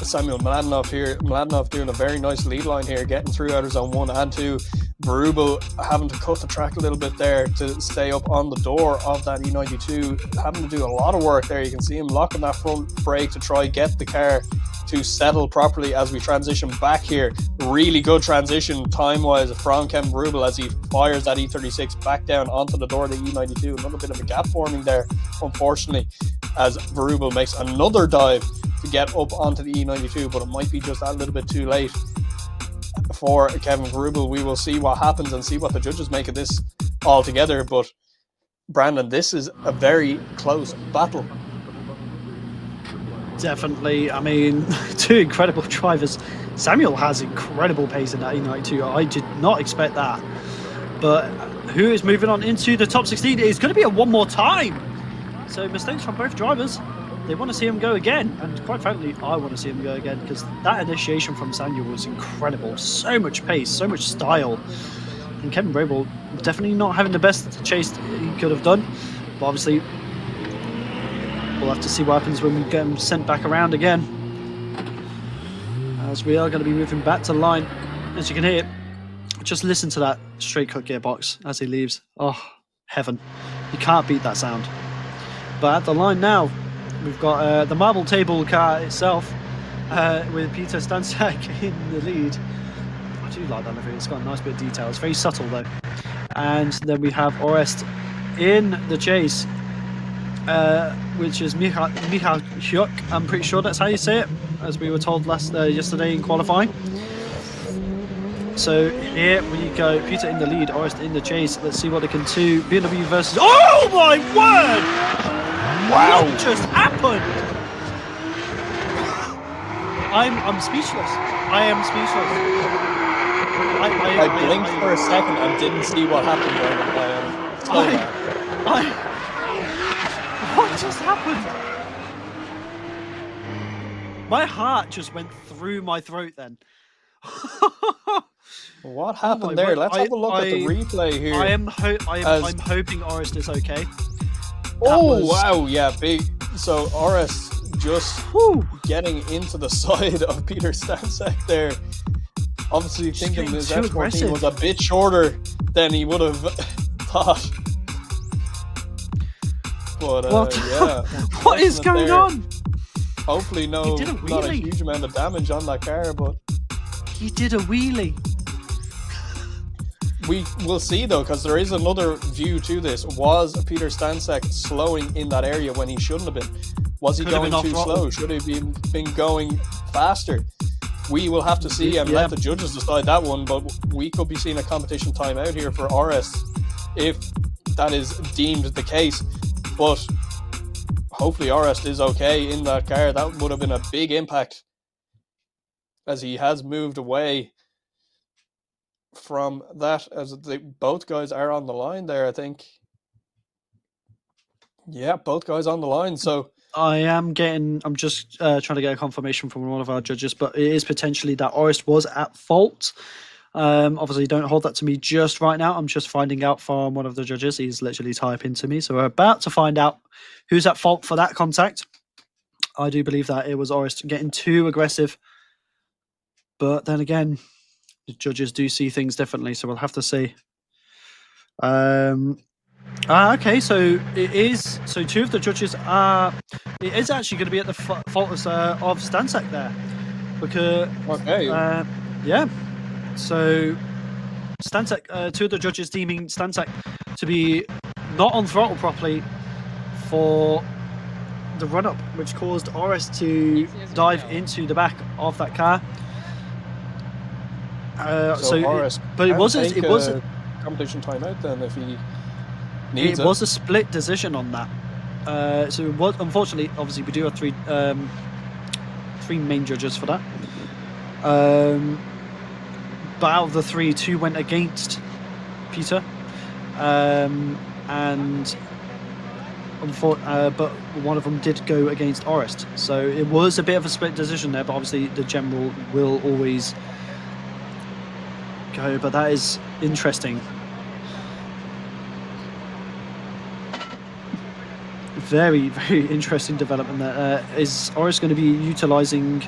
Samuel Mladenov here. Mladenov doing a very nice lead line here, getting through out of zone 1 and 2. Verubel having to cut the track a little bit there to stay up on the door of that E92, having to do a lot of work there. You can see him locking that front brake to try get the car to settle properly as we transition back here. Really good transition time-wise from Kevin Verubel as he fires that E36 back down onto the door of the E92. A little bit of a gap forming there, unfortunately, as Verubel makes another dive to get up onto the E92, but it might be just that little bit too late for Kevin Verubel. We will see what happens and see what the judges make of this altogether. But Brandon, this is a very close battle. Definitely. I mean, two incredible drivers. Samuel has incredible pace in that E92. I did not expect that. But who is moving on into the top 16? It's going to be a one more time. So mistakes from both drivers. They want to see him go again. And quite frankly, I want to see him go again because that initiation from Samuel was incredible. So much pace, so much style. And Kevin Roble definitely not having the best chase he could have done. But obviously, we'll have to see what happens when we get him sent back around again. As we are going to be moving back to the line. As you can hear, just listen to that straight cut gearbox as he leaves. Oh, heaven. You can't beat that sound. But at the line now, we've got the marble table car itself with Peter Stanczak in the lead. I do like that livery. It's got a nice bit of detail. It's very subtle though. And then we have Orest in the chase, which is Michał Hyuk. I'm pretty sure that's how you say it, as we were told yesterday in qualifying. So here we go. Peter in the lead, Orest in the chase. Let's see what they can do. BMW versus... Oh my word! Wow! What just happened? I'm speechless. I am speechless. I blinked for a second and didn't see what happened. What just happened? My heart just went through my throat then. What happened there? Let's have a look at the replay here. I'm hoping Orest is okay. Wow, yeah, big. So Orest just getting into the side of Peter Stanczak there. Obviously thinking his F14 was a bit shorter than he would have thought. But yeah. What is going on? Hopefully not a huge amount of damage on that car, but he did a wheelie. We will see though, because there is another view to this. Was Peter Stanczak slowing in that area when he shouldn't have been? Was he going too slow? Should he been going faster? We will have to see and let the judges decide that one, but we could be seeing a competition timeout here for Orest if that is deemed the case. But hopefully Orest is okay in that car. That would have been a big impact as he has moved away from that, as both guys are on the line there, I think. Yeah, both guys on the line. So I'm just trying to get a confirmation from one of our judges, but it is potentially that Orest was at fault. Obviously, don't hold that to me just right now. I'm just finding out from one of the judges. He's literally typing to me. So we're about to find out who's at fault for that contact. I do believe that it was Orest getting too aggressive. But then again, the judges do see things differently, so we'll have to see. Okay, so it is. So two of the judges are. It is actually going to be at the fault of Stanczak there, because yeah. So Stanczak, two of the judges deeming Stanczak to be not on throttle properly for the run-up, which caused Oris to dive into the back of that car. Horace But it wasn't. take It wasn't. competition timeout then if he needs It was a split decision on that. So it was, unfortunately, obviously, we do have three main judges for that. But out of the three, two went against Peter, but one of them did go against Orest. So it was a bit of a split decision there, but obviously the general will always go. But that is interesting. Very, very interesting development there. Is Orest going to be utilising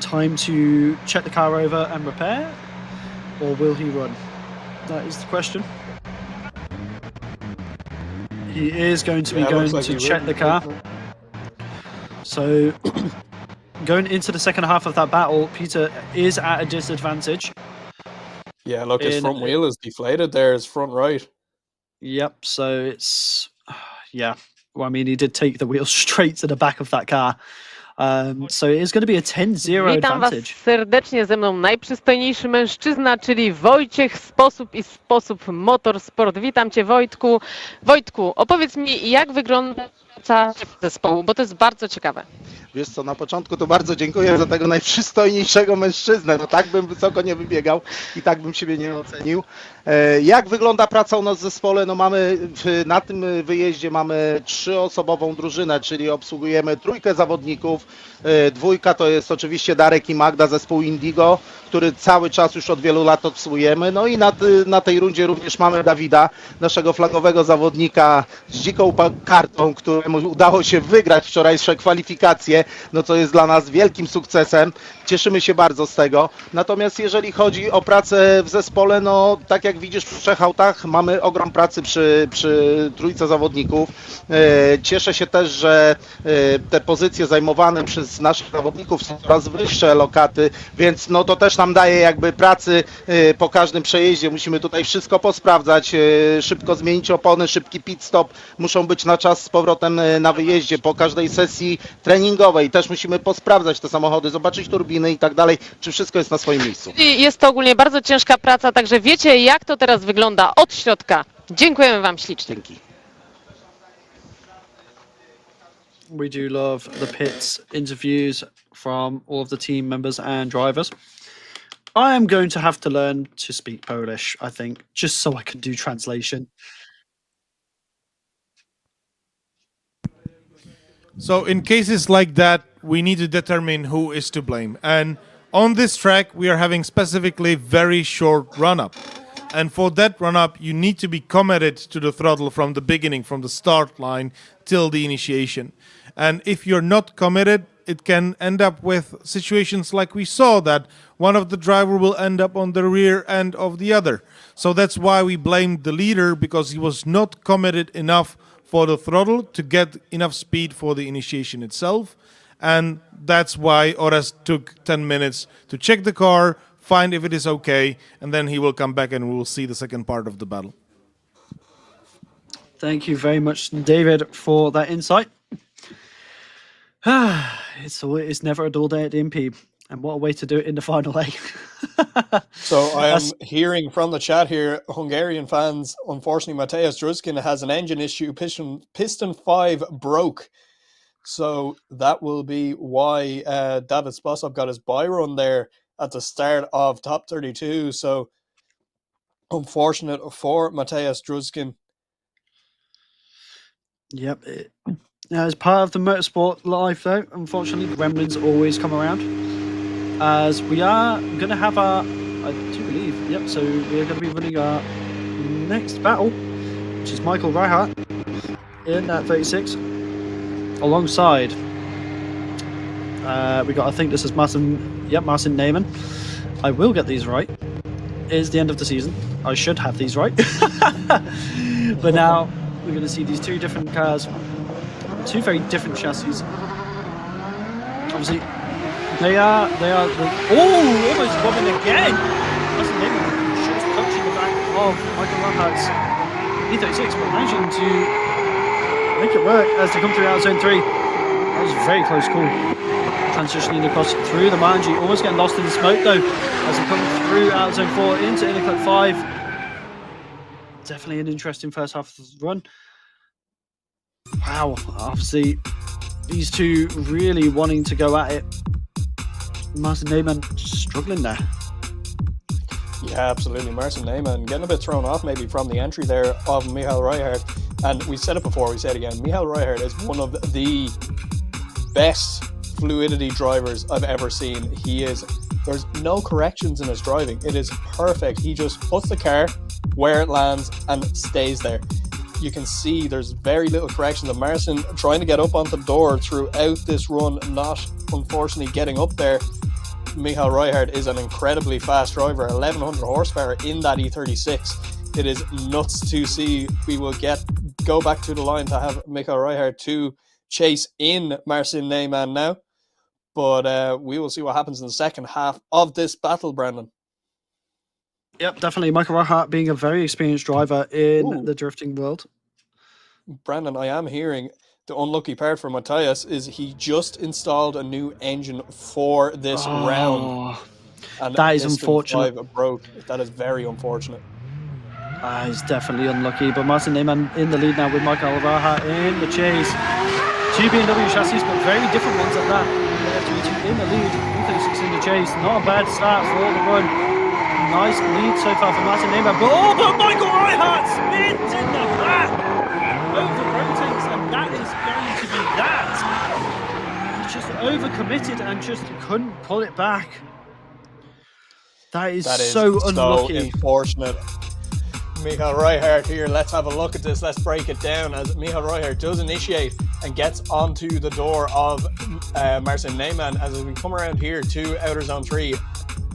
time to check the car over and repair, or will he run? That is the question. He is going to be going to check the car. So going into the second half of that battle, Peter is at a disadvantage. Yeah, look, his front wheel is deflated there, his front right. Yep, so it's, yeah. Well, I mean, he did take the wheel straight to the back of that car. So it is going to be a 10-0 Witam Was advantage. serdecznie, ze mną najprzystojniejszy mężczyzna, czyli Wojciech Sposób Motorsport. Witam Cię, Wojtku. Wojtku, opowiedz mi, jak wygląda praca zespołu, bo to jest bardzo ciekawe. Wiesz co, na początku to bardzo dziękuję za tego najprzystojniejszego mężczyznę. No tak bym wysoko nie wybiegał i tak bym siebie nie ocenił. Jak wygląda praca u nas w zespole? No mamy na tym wyjeździe mamy 3-osobową drużynę, czyli obsługujemy 3 zawodników. 2 to jest oczywiście Darek i Magda, zespół Indigo, który cały czas już od wielu lat obsługujemy. No i na tej rundzie również mamy Dawida, naszego flagowego zawodnika z dziką kartą, któremu udało się wygrać wczorajsze kwalifikacje, no co jest dla nas wielkim sukcesem. Cieszymy się bardzo z tego. Natomiast jeżeli chodzi o pracę w zespole, no tak jak widzisz przy 3 autach mamy ogrom pracy przy 3 zawodników. Cieszę się też, że te pozycje zajmowane przez naszych zawodników są coraz wyższe lokaty, więc no to też nam daje jakby pracy po każdym przejeździe. Musimy tutaj wszystko posprawdzać, szybko zmienić opony, szybki pit stop, muszą być na czas z powrotem na wyjeździe. Po każdej sesji treningowej też musimy posprawdzać te samochody, zobaczyć turbiny i tak dalej, czy wszystko jest na swoim miejscu. I jest to ogólnie bardzo ciężka praca, także wiecie, jak to teraz wygląda od środka. Dziękujemy Wam ślicznie. Dzięki. We do love the pits interviews from all of the team members and drivers. I am going to have to learn to speak Polish, I think, just so I can do translation. So in cases like that, we need to determine who is to blame. And on this track, we are having specifically very short run-up. And for that run-up, you need to be committed to the throttle from the beginning, from the start line till the initiation. And if you're not committed, it can end up with situations like we saw, that one of the driver will end up on the rear end of the other. So that's why we blamed the leader, because he was not committed enough for the throttle to get enough speed for the initiation itself. And that's why Orest took 10 minutes to check the car, find if it is okay, and then he will come back and we will see the second part of the battle. Thank you very much, David, for that insight. It's never a dull day at DMP, and what a way to do it in the final leg. So I am hearing from the chat here, Hungarian fans, unfortunately Mateusz Druskin has an engine issue, piston 5 broke. So that will be why David Spasov got his bye run there at the start of top 32. So unfortunate for Mateusz Druskin. Yep. As part of the motorsport life, though, unfortunately, gremlins always come around. As we are going to have our, I do believe, yep, so we're going to be running our next battle, which is Michael Reichardt in that 36, alongside, we got, I think this is Martin, yep, Martin Neyman. I will get these right. It is the end of the season. I should have these right. But now we're going to see these 2 different cars, 2 very different chassis. Obviously, they are almost bobbing again. That's the name of it. Just touching the back of Michael Reichardt E36, but managing to make it work as they come through out of zone 3. That was a very close call. Transitioning across through the Manji, almost getting lost in the smoke though, as they come through out of zone 4 into inner cut 5. Definitely an interesting first half of the run. Wow, obviously these two really wanting to go at it. Martin Neyman struggling there. Yeah, absolutely. Martin Neyman getting a bit thrown off maybe from the entry there of Michael Reichardt. And we said it before, we said it again, Michael Reichardt is one of the best fluidity drivers I've ever seen. There's no corrections in his driving. It is perfect. He just puts the car where it lands and stays there. You can see there's very little correction. The Martin trying to get up onto the door throughout this run, not unfortunately getting up there. Michael Reichardt is an incredibly fast driver, 1100 horsepower in that E36. It is nuts to see. We will go back to the line to have Michael Reichardt to chase in Martin Neyman now. But we will see what happens in the second half of this battle, Brandon. Yep, definitely. Michael Reichardt being a very experienced driver in the drifting world. Brandon, I am hearing the unlucky part for Matthias is he just installed a new engine for this round. And that is unfortunate. Broke. That is very unfortunate. He's definitely unlucky. But Martin Neyman in the lead now with Michael Reichardt in the chase. Two BMW chassis, but very different ones at that. In the lead, 136 in the chase. Not a bad start for the run. Nice lead so far for Martin Neyman. But Michael Reichardt spins in the back. Over rotates, and that is going to be that. He just overcommitted and just couldn't pull it back. That is so unlucky. Unfortunate. Michael Reichardt here. Let's have a look at this. Let's break it down as Michael Reichardt does initiate and gets onto the door of Martin Neyman. As we come around here to outer zone 3,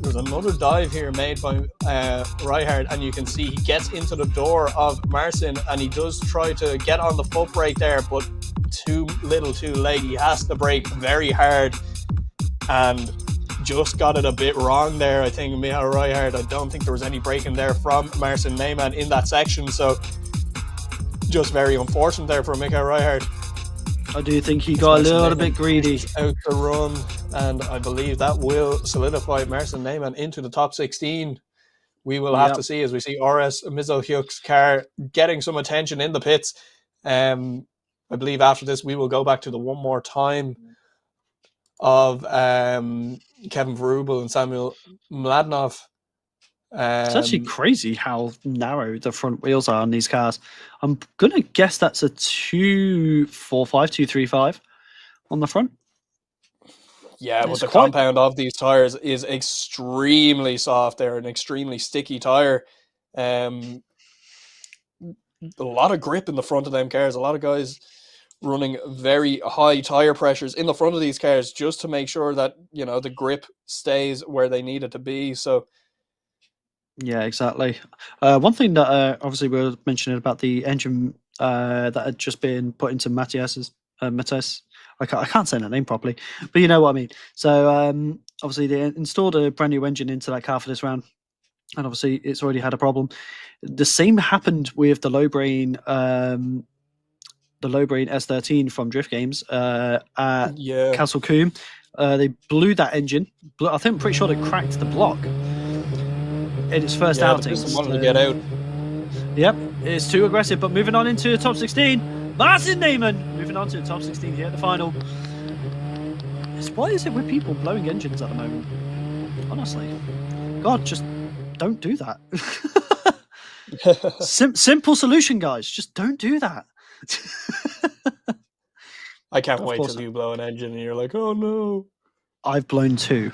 there's another dive here made by Reichardt, and you can see he gets into the door of Martin, and he does try to get on the foot brake there, but too little too late. He has to brake very hard and just got it a bit wrong there. I think Michael Reichardt, I don't think there was any braking there from Martin Neyman in that section, so just very unfortunate there for Michael Reichardt. I do think he got a little bit greedy. Out the run, and I believe that will solidify Martin Neyman into the top 16. We will have to see as we see RS Mizohyuk's car getting some attention in the pits. I believe after this we will go back to the one more time of Kevin Verubel and Samuel Mladinov. It's actually crazy how narrow the front wheels are on these cars. I'm going to guess that's a 245, 235 on the front. Yeah, but the compound of these tires is extremely soft. They're an extremely sticky tire. A lot of grip in the front of them cars. A lot of guys running very high tire pressures in the front of these cars just to make sure that, you know, the grip stays where they need it to be. So yeah, exactly. One thing that obviously we were mentioning about the engine that had just been put into Matthias. I can't say that name properly, but you know what I mean. So obviously they installed a brand new engine into that car for this round, and obviously it's already had a problem. The same happened with the low brain S13 from Drift Games at Castle Coombe. They blew that engine. I think I'm pretty sure they cracked the block in its first outing. Wanted to get out. Yep, it's too aggressive. But moving on into the top 16, Martin Neyman moving on to the top 16 here at the final. What is it with people blowing engines at the moment? Honestly, God, just don't do that. Simple solution, guys. Just don't do that. I can't wait till you blow an engine and you're like, oh no. I've blown 2.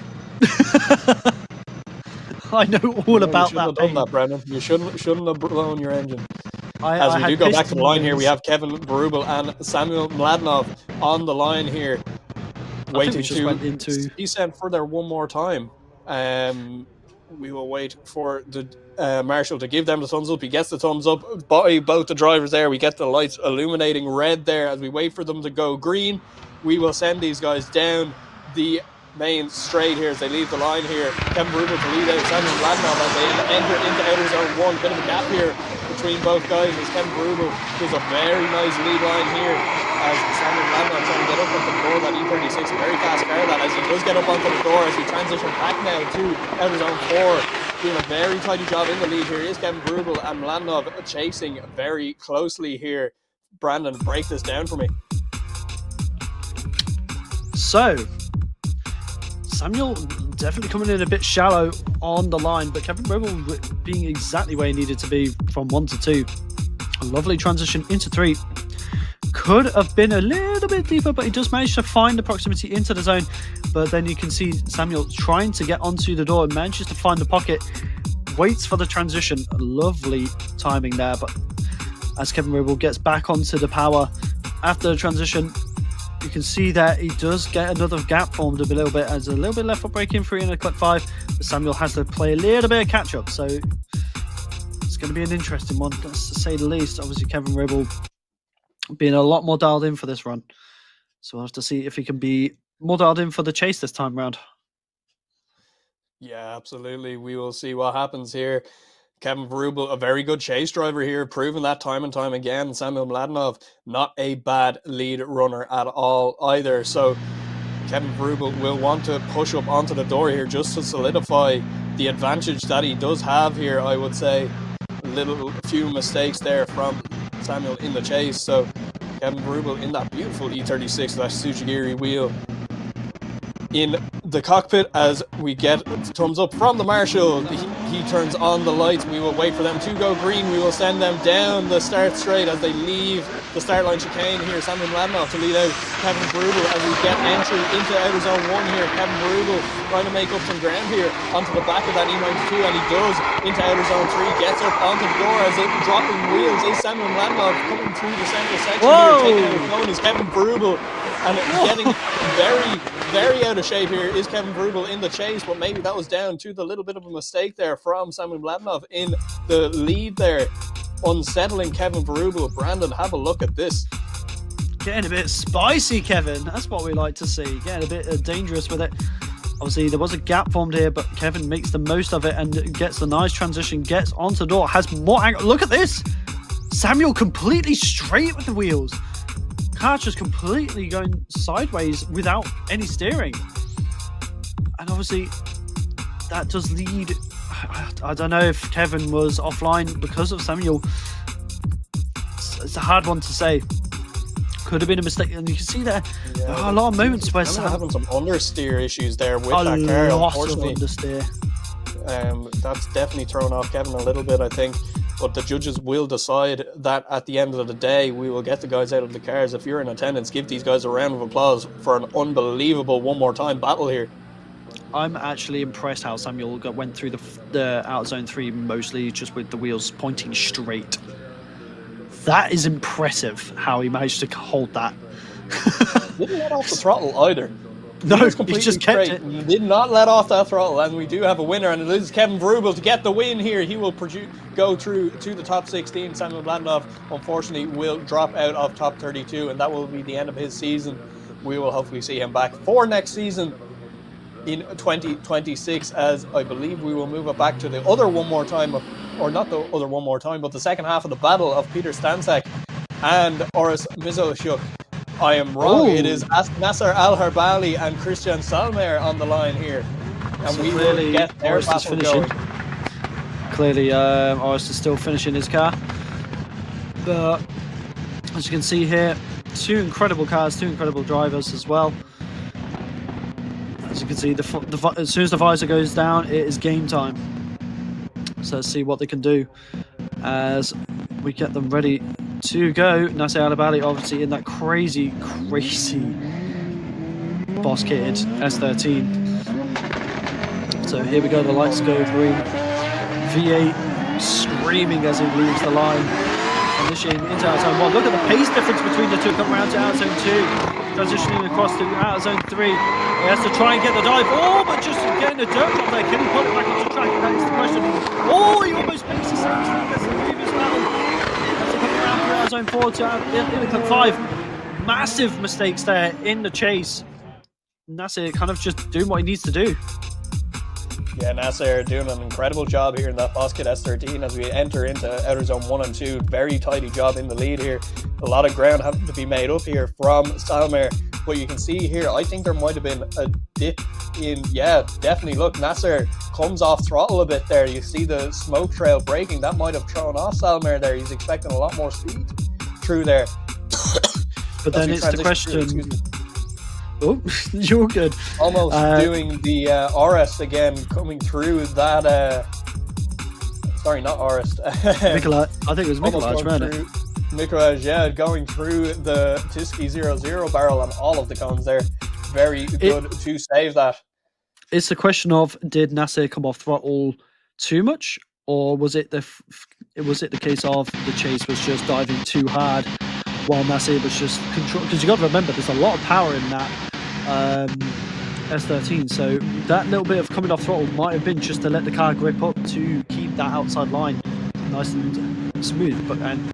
I know all about that. You shouldn't have done that, Brendan. You shouldn't have blown your engine. As we do go back to the line here, we have Kevin Verubel and Samuel Mladinov on the line here, waiting to be sent for there one more time. We will wait for the Marshal to give them the thumbs up. He gets the thumbs up by both the drivers there. We get the lights illuminating red there as we wait for them to go green. We will send these guys down the main straight here as they leave the line here. Kevin Verubel to lead out Samuel Mladinov as they enter into outer zone 1. Bit of a gap here between both guys as Kevin Brugel does a very nice lead line here as Samuel Landon trying to get up onto the door. That E36, a very fast car that as he does get up onto the door as we transition back now to outer zone 4. Doing a very tidy job in the lead here is Kevin Brugel and Mladinov chasing very closely here. Brandon, break this down for me. So, Samuel definitely coming in a bit shallow on the line, but Kevin Brugel being exactly where he needed to be from 1 to 2. A lovely transition into 3. Could have been a little bit deeper, but he does manage to find the proximity into the zone. But then you can see Samuel trying to get onto the door and manages to find the pocket, waits for the transition. Lovely timing there, but as Kevin Brugel gets back onto the power after the transition, you can see that he does get another gap formed a little bit, as a little bit left for braking 3 and a cut 5, but Samuel has to play a little bit of catch up, so it's going to be an interesting one, that's to say the least. Obviously Kevin Brugel being a lot more dialed in for this run, so we'll have to see if he can be more dialed in for the chase this time round. Yeah, absolutely. We will see what happens here. Kevin Brugel, a very good chase driver here, proving that time and time again. Samuel Mladinov, not a bad lead runner at all either. So Kevin Brugel will want to push up onto the door here just to solidify the advantage that he does have here, I would say. A few mistakes there from Samuel in the chase. So Kevin Brugel in that beautiful E36, that Tsujigiri wheel in the cockpit as we get thumbs up from the marshal. He turns on the lights. We will wait for them to go green. We will send them down the start straight as they leave the start line chicane here. Samuel Mladinov to lead out Kevin Brugel as we get entry into outer zone 1 here. Kevin Brugel trying to make up some ground here onto the back of that E92, and he does into outer zone 3, gets up onto the door as it dropping wheels is Samuel Mladinov coming through the central section here, taking out his phone is Kevin Brugel, and getting very out of shape here is Kevin Brugel in the chase, but maybe that was down to the little bit of a mistake there from Samuel Mladinov in the lead there, unsettling Kevin Brugel. Brandon, have a look at this. Getting a bit spicy, Kevin. That's what we like to see. Getting a bit dangerous with it. Obviously, there was a gap formed here, but Kevin makes the most of it and gets the nice transition, gets onto the door, has more angle. Look at this! Samuel completely straight with the wheels. Car just completely going sideways without any steering. And obviously, that does lead... I don't know if Kevin was offline because of Samuel. It's a hard one to say. Could have been a mistake, and you can see there are a lot of moments where Samuel having some understeer issues there with a that car. lot of Unfortunately, understeer. That's definitely thrown off Kevin a little bit, I think. But the judges will decide that at the end of the day. We will get the guys out of the cars. If you're in attendance, give these guys a round of applause for an unbelievable one more time battle here. I'm actually impressed how Samuel went through the out zone 3 mostly just with the wheels pointing straight. That is impressive how he managed to hold that. Didn't let off the throttle either. No, he just kept it. Did not let off that throttle, and we do have a winner, and it is Kevin Brugel to get the win here. He will go through to the top 16. Samuel Mladinov, unfortunately, will drop out of top 32, and that will be the end of his season. We will hopefully see him back for next season in 2026, as I believe we will move it back to the other one more time, or not the other one more time, but the second half of the battle of Peter Stancek and Oris Mizoshuk. I am wrong. It is Nasser Al-Harbali and Christian Salmer on the line here. And So we clearly will get their Oris is battle finishing. going. Clearly, Oris is still finishing his car. But as you can see here, 2 incredible cars, 2 incredible drivers as well. As you can see, as soon as the visor goes down, it is game time. So let's see what they can do as we get them ready to go. Nasser Al-Harbali obviously in that crazy boss kitted S13. So here we go, the lights go green. V8 screaming as he leaves the line. Initiating into out zone 1. Look at the pace difference between the two. Come around to out zone 2. Transitioning across to out zone 3. He has to try and get the dive. Oh, but just getting a dirt drop there. Can he put it back onto track? That is the question. Oh, he almost makes the same mistake as the previous battle. Has to come around to out zone 4 to in cut 5. Massive mistakes there in the chase. And that's it, kind of just doing what he needs to do. Yeah, Nasser doing an incredible job here in that Bosket S13 as we enter into outer zone 1 and 2. Very tidy job in the lead here. A lot of ground having to be made up here from Salmer. But you can see here, I think there might have been a dip in, yeah, definitely. Look, Nasser comes off throttle a bit there. You see the smoke trail breaking. That might have thrown off Salmer there. He's expecting a lot more speed through there. But then it's the question... Oh, you're good. Almost doing the RS again, coming through that. Sorry, not RS. Mikolaj. I think it was Mikolaj, wasn't it? Mikolaj, yeah, going through the Tiski 00 barrel and all of the cones there. Very good to save that. It's the question of, did Nasser come off throttle too much, or was it the case of the chase was just diving too hard while Nasser was just control? Because you got to remember, there's a lot of power in that S13, so that little bit of coming off throttle might have been just to let the car grip up to keep that outside line nice and smooth. But and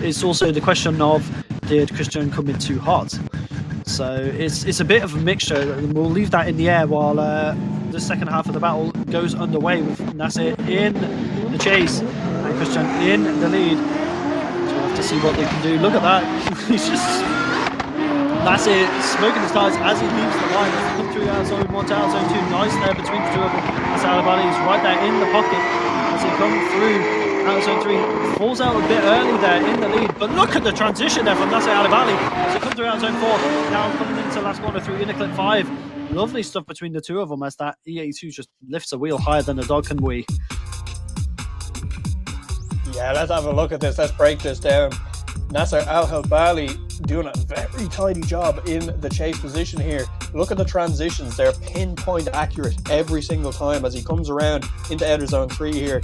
it's also the question of, did Christian come in too hot? So it's a bit of a mixture, and we'll leave that in the air while the second half of the battle goes underway with Nasser in the chase and Christian in the lead. So we'll have to see what they can do. Look at that. He's just... Nasser smoking his tires as he leaves the line. As he comes through out zone 1 to out zone 2. Nice there between the two of them. Nasser Al-Abali is right there in the pocket as he comes through out zone 3. Falls out a bit early there in the lead. But look at the transition there from Nasser Al-Abali as he comes through out zone 4. Now coming into last corner through inner clip 5. Lovely stuff between the two of them as that E82 just lifts a wheel higher than a dog can we. Yeah, let's have a look at this. Let's break this down. Nasser Al-Abali doing a very tidy job in the chase position here. Look at the transitions. They're pinpoint accurate every single time as he comes around into outer zone 3 here.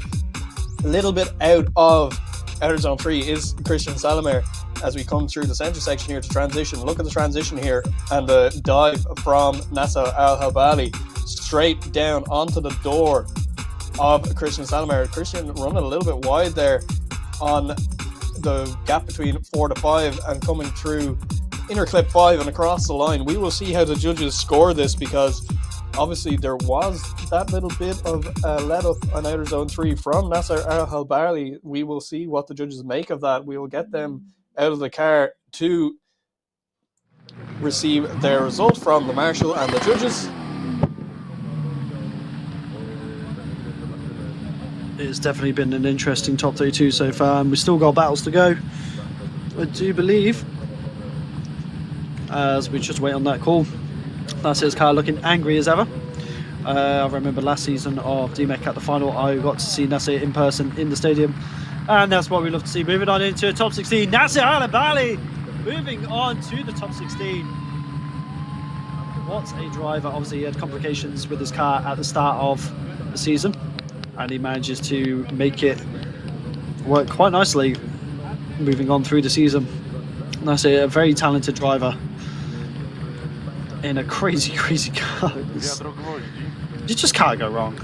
A little bit out of outer zone 3 is Christian Salmer as we come through the center section here to transition. Look at the transition here and the dive from Nasser Al-Abali straight down onto the door of Christian Salmer. Christian running a little bit wide there on the gap between 4 to 5 and coming through inner clip 5 and across the line. We will see how the judges score this, because obviously there was that little bit of let up on outer zone 3 from Nasser Al-Abali. We will see what the judges make of that. We will get them out of the car to receive their result from the marshal and the judges. It's definitely been an interesting top 32 so far, and we've still got battles to go, I do believe, as we just wait on that call. Nasser's car looking angry as ever. I remember last season of DMEC at the final, I got to see Nasser in person in the stadium, and that's what we love to see. Moving on into top 16, Nasser Al-Abali moving on to the top 16. What a driver. Obviously he had complications with his car at the start of the season, and he manages to make it work quite nicely moving on through the season. Nasser, a very talented driver in a crazy car. You just can't go wrong.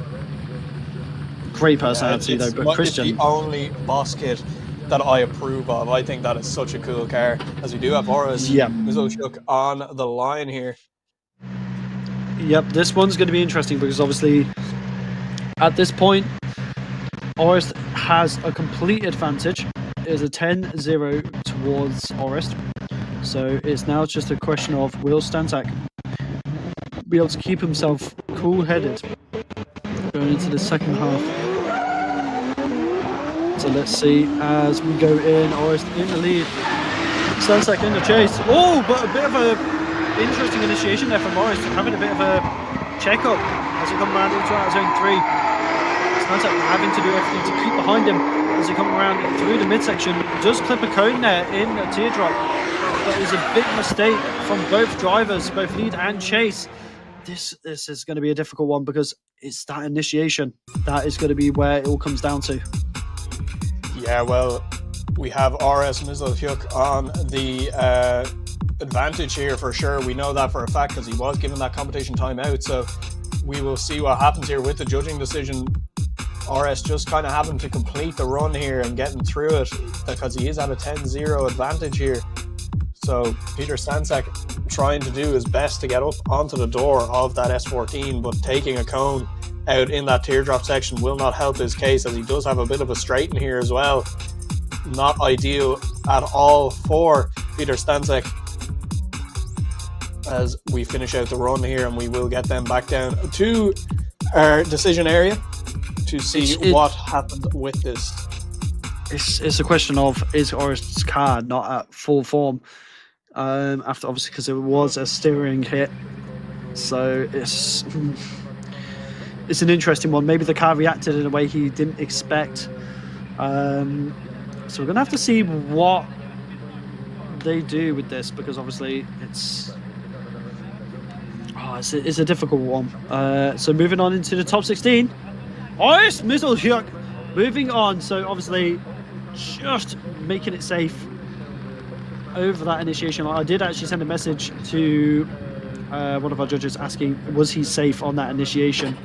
Great personality though, but Christian... It's the only boss kit that I approve of. I think that is such a cool car, as we do have Boris Mizoshuk on the line here. Yep, this one's going to be interesting because obviously at this point Orest has a complete advantage. It is a 10-0 towards Orest, so it's now just a question of will Stanczak be able to keep himself cool-headed going into the second half. So let's see as we go in. Orest in the lead, Stanczak in the chase. Oh, but a bit of a interesting initiation there from Orest, having a bit of a check-up as he comes around into out zone 3. Stanczak having to do everything to keep behind him as he comes around through the midsection. Does clip a cone there in a teardrop. That is a big mistake from both drivers, both lead and chase. This is going to be a difficult one because it's that initiation. That is going to be where it all comes down to. Yeah, well, we have RS Mizoshuk on the advantage here for sure. We know that for a fact because he was given that competition timeout. So we will see what happens here with the judging decision. RS just kind of having to complete the run here and getting through it because he is at a 10-0 advantage here. So Peter Stanczak trying to do his best to get up onto the door of that S14, but taking a cone out in that teardrop section will not help his case, as he does have a bit of a straighten here as well. Not ideal at all for Peter Stanczyk, as we finish out the run here, and we will get them back down to our decision area to see what happened with this. It's a question of, is Orest's car not at full form after, obviously, because it was a steering hit. So it's an interesting one. Maybe the car reacted in a way he didn't expect. So we're gonna have to see what they do with this, because obviously it's a difficult one. So moving on into the top 16. Orest Misselhjuk moving on. So obviously just making it safe over that initiation. I did actually send a message to one of our judges asking, was he safe on that initiation?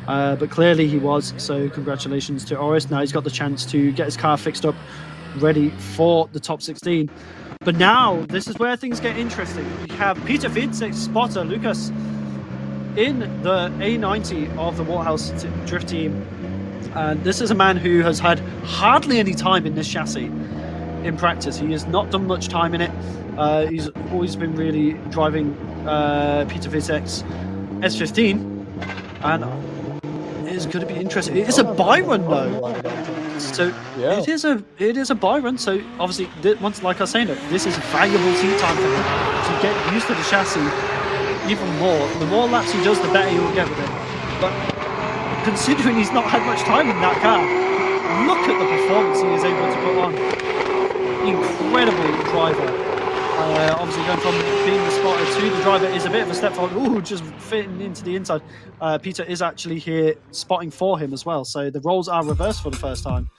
But clearly he was, so congratulations to Orest. Now he's got the chance to get his car fixed up, ready for the top 16. But now, this is where things get interesting. We have Peter Ficek's spotter, Lucas, in the A90 of the Waterhouse Drift team. And this is a man who has had hardly any time in this chassis in practice. He has not done much time in it. He's always been really driving Peter Ficek's S15. And it is going to be interesting. It is a buy run though. So yeah, it is a buy run. So obviously, once, like I was saying, this is valuable seat time for him to get used to the chassis even more. The more laps he does, the better he will get with it. But considering he's not had much time in that car, look at the performance he is able to put on. Incredible driver. Obviously going from being the spotter to the driver is a bit of a step forward. Ooh, just fitting into the inside. Peter is actually here spotting for him as well. So the roles are reversed for the first time.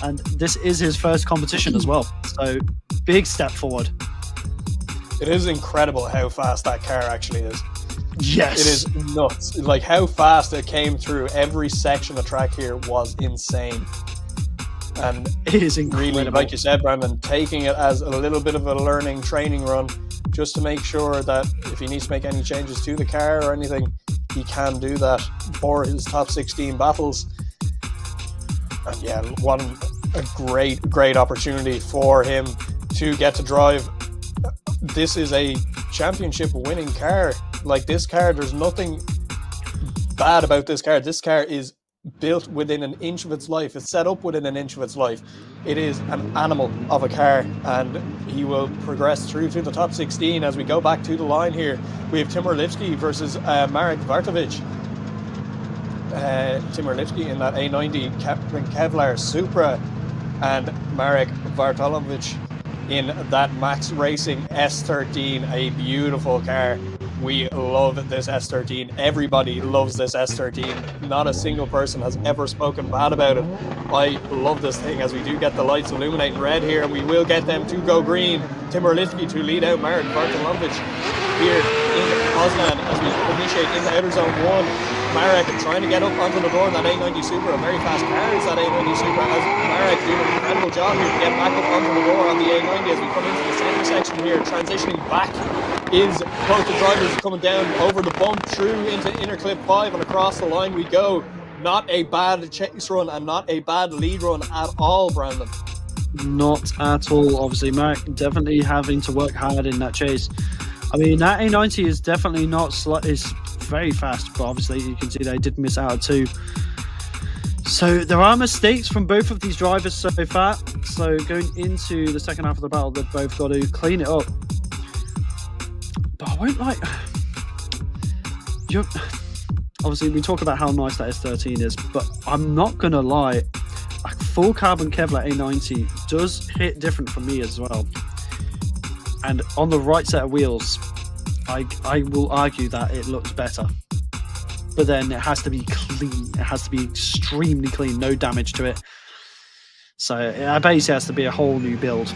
And this is his first competition as well. So big step forward. it is incredible how fast that car actually is. Yes. It is nuts. Like how fast it came through every section of track here was insane. And it is incredible. Really, like you said, Brandon, taking it as a little bit of a learning training run just to make sure that if he needs to make any changes to the car or anything, he can do that for his top 16 battles. And yeah, a great opportunity for him to get to drive. This is a championship winning car. Like this car, there's nothing bad about this car. This car is built within an inch of its life. It's set up within an inch of its life. It is an animal of a car, and he will progress through to the top 16. As we go back to the line here, we have Timur Lipski versus Marek Vartovic. Timur Lipski in that A90 Kevlar Supra, and Marek Vartovic in that Max Racing S13, a beautiful car. We love this S13. Everybody loves this S13. Not a single person has ever spoken bad about it. I love this thing as we do get the lights illuminating red here, and we will get them to go green. Timur Lipski to lead out Marek Vartovic here in Poznań as we initiate in the outer zone one. Marek trying to get up onto the door in that A90 Supra. A very fast car is that A90 Supra, as Marek doing an incredible job here to get back up onto the door on the A90 as we come into the center section here. Transitioning back is both the drivers coming down over the bump through into inner clip 5, and across the line we go. Not a bad chase run and not a bad lead run at all, Brandon. Not at all. Obviously, Marek definitely having to work hard in that chase. I mean, that A90 is definitely not it's very fast, but obviously you can see they did miss out too. So there are mistakes from both of these drivers so far. So going into the second half of the battle, they've both got to clean it up. But I won't obviously we talk about how nice that S13 is, but I'm not gonna lie, a full carbon Kevlar A90 does hit different for me as well. And on the right set of wheels, I will argue that it looks better. But then it has to be clean. It has to be extremely clean, no damage to it. So I basically has to be a whole new build.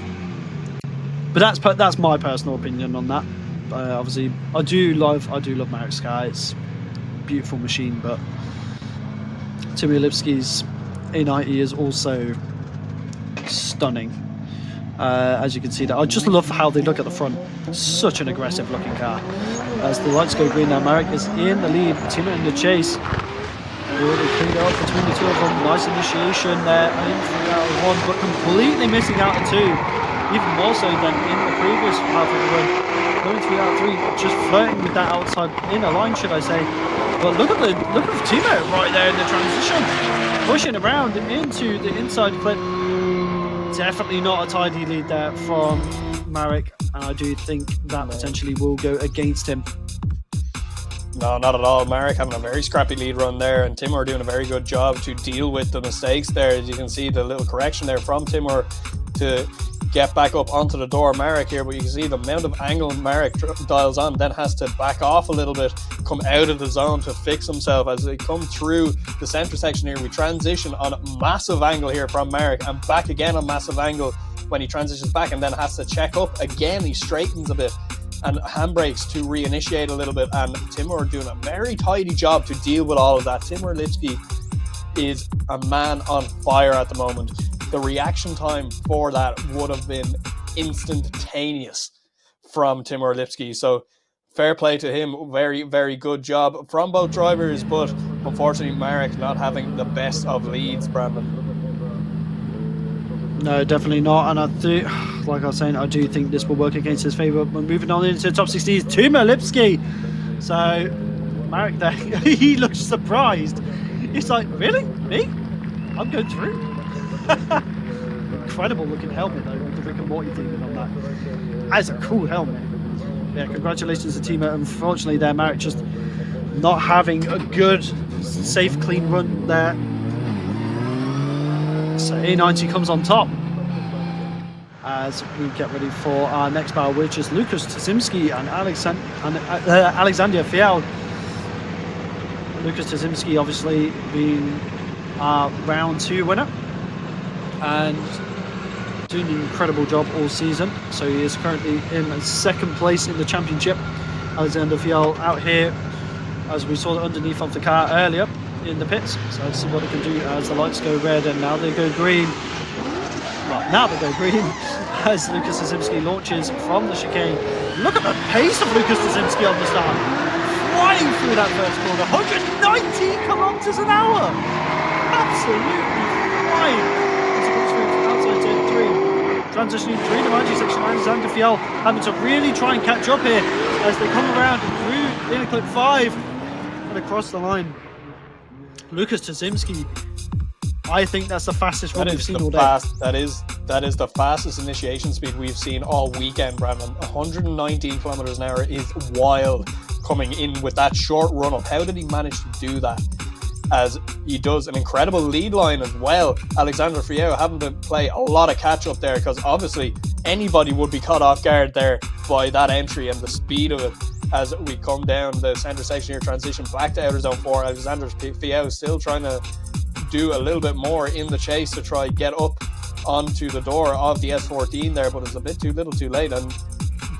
But that's my personal opinion on that. Obviously, I do love Marek's car. It's a beautiful machine, but Timur Lipski's A90 is also stunning. As you can see that, I just love how they look at the front. Such an aggressive looking car. As the lights go green now, Marek is in the lead, Timur in the chase. Really cleaned it up between the two of them. Nice initiation there, in 3 out of 1, but completely missing out of 2. Even more so than in the previous half of the run. Going 3 out of 3, just flirting with that outside inner line, should I say. But look at the Timo right there in the transition. Pushing around into the inside clip. Definitely not a tidy lead there from Marek, and I do think that potentially will go against him. No, not at all. Marek having a very scrappy lead run there, and Timur doing a very good job to deal with the mistakes there. As you can see, the little correction there from Timur to get back up onto the door Marek here, but you can see the amount of angle Marek dials on, then has to back off a little bit, come out of the zone to fix himself. As they come through the center section here, we transition on a massive angle here from Marek, and back again on massive angle when he transitions back, and then has to check up again. He straightens a bit and handbrakes to reinitiate a little bit, and Timur doing a very tidy job to deal with all of that. Timur Lipski is a man on fire at the moment. The reaction time for that would have been instantaneous from Timur Lipski. So fair play to him. Very, very good job from both drivers, but unfortunately Marek not having the best of leads, Brandon. No, definitely not. And I do, like I was saying, I do think this will work against his favour. We're moving on into the top 16. Timur Lipski. So Marek there, he looks surprised. He's like, really? Me? I'm going through? Incredible looking helmet though, with the Rick and Morty theme on that. That's a cool helmet. Yeah, congratulations to Timur. Unfortunately there, Marek just not having a good, safe, clean run there. So A90 comes on top as we get ready for our next battle, which is Lukas Tazimski and Alexander Fial. Lukas Tazimski obviously being our round 2 winner and doing an incredible job all season. So he is currently in 2nd place in the championship. Alexander Fial out here, as we saw underneath of the car earlier in the pits. So let's see what he can do as the lights go red and now they go green. Well, now they go green as Lukas Tazimski launches from the chicane. Look at the pace of Lukas Tazimski on the start. Flying through that first corner, 190 kilometers an hour. Absolutely flying. As he comes through from outside turn 3. Transitioning through the Manji section, Alexander Fial having to really try and catch up here as they come around through inner clip 5 and across the line. Lukas Tazimski, I think that's the fastest run we've seen all day. That is the fastest initiation speed we've seen all weekend, Brandon. 119 kilometers an hour is wild coming in with that short run up. How did he manage to do that? As he does an incredible lead line as well. Alexander Fial having to play a lot of catch up there, because obviously anybody would be caught off guard there by that entry and the speed of it. As we come down the center section here, transition back to outer zone 4, Alexander Fial still trying to do a little bit more in the chase to try get up onto the door of the S14 there, but it's a bit too little too late. And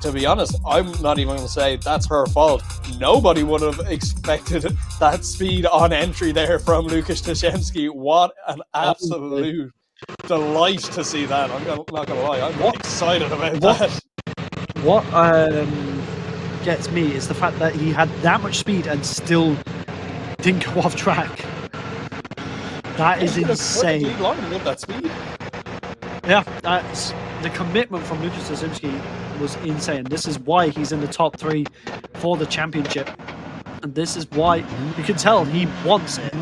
to be honest, I'm not even going to say that's her fault. Nobody would have expected that speed on entry there from Lukas Tazimski. What an absolute delight to see that. I'm not going to lie, I'm excited about that. What gets me is the fact that he had that much speed and still didn't go off track. That is insane. With that speed. Yeah, that's the commitment from Lukas Tazimski was insane. This is why he's in the top 3 for the championship, and this is why you can tell he wants it.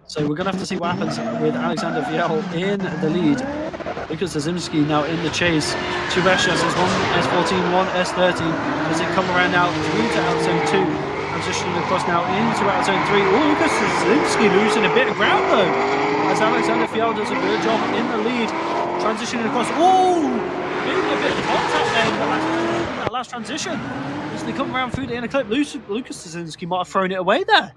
So we're gonna have to see what happens with Alexander Fial in the lead. Lukas Tazimski now in the chase. 2 Russians, one S14, one S13, as they come around now through to outzone 2, transitioning across now into outzone 3. Oh, Lukas Tazimski losing a bit of ground though, as Alexander Fial does a good job in the lead, transitioning across. Oh, maybe a bit of contact there in that last transition. As they come around through the inner clip, Lukas Tazimski might have thrown it away there.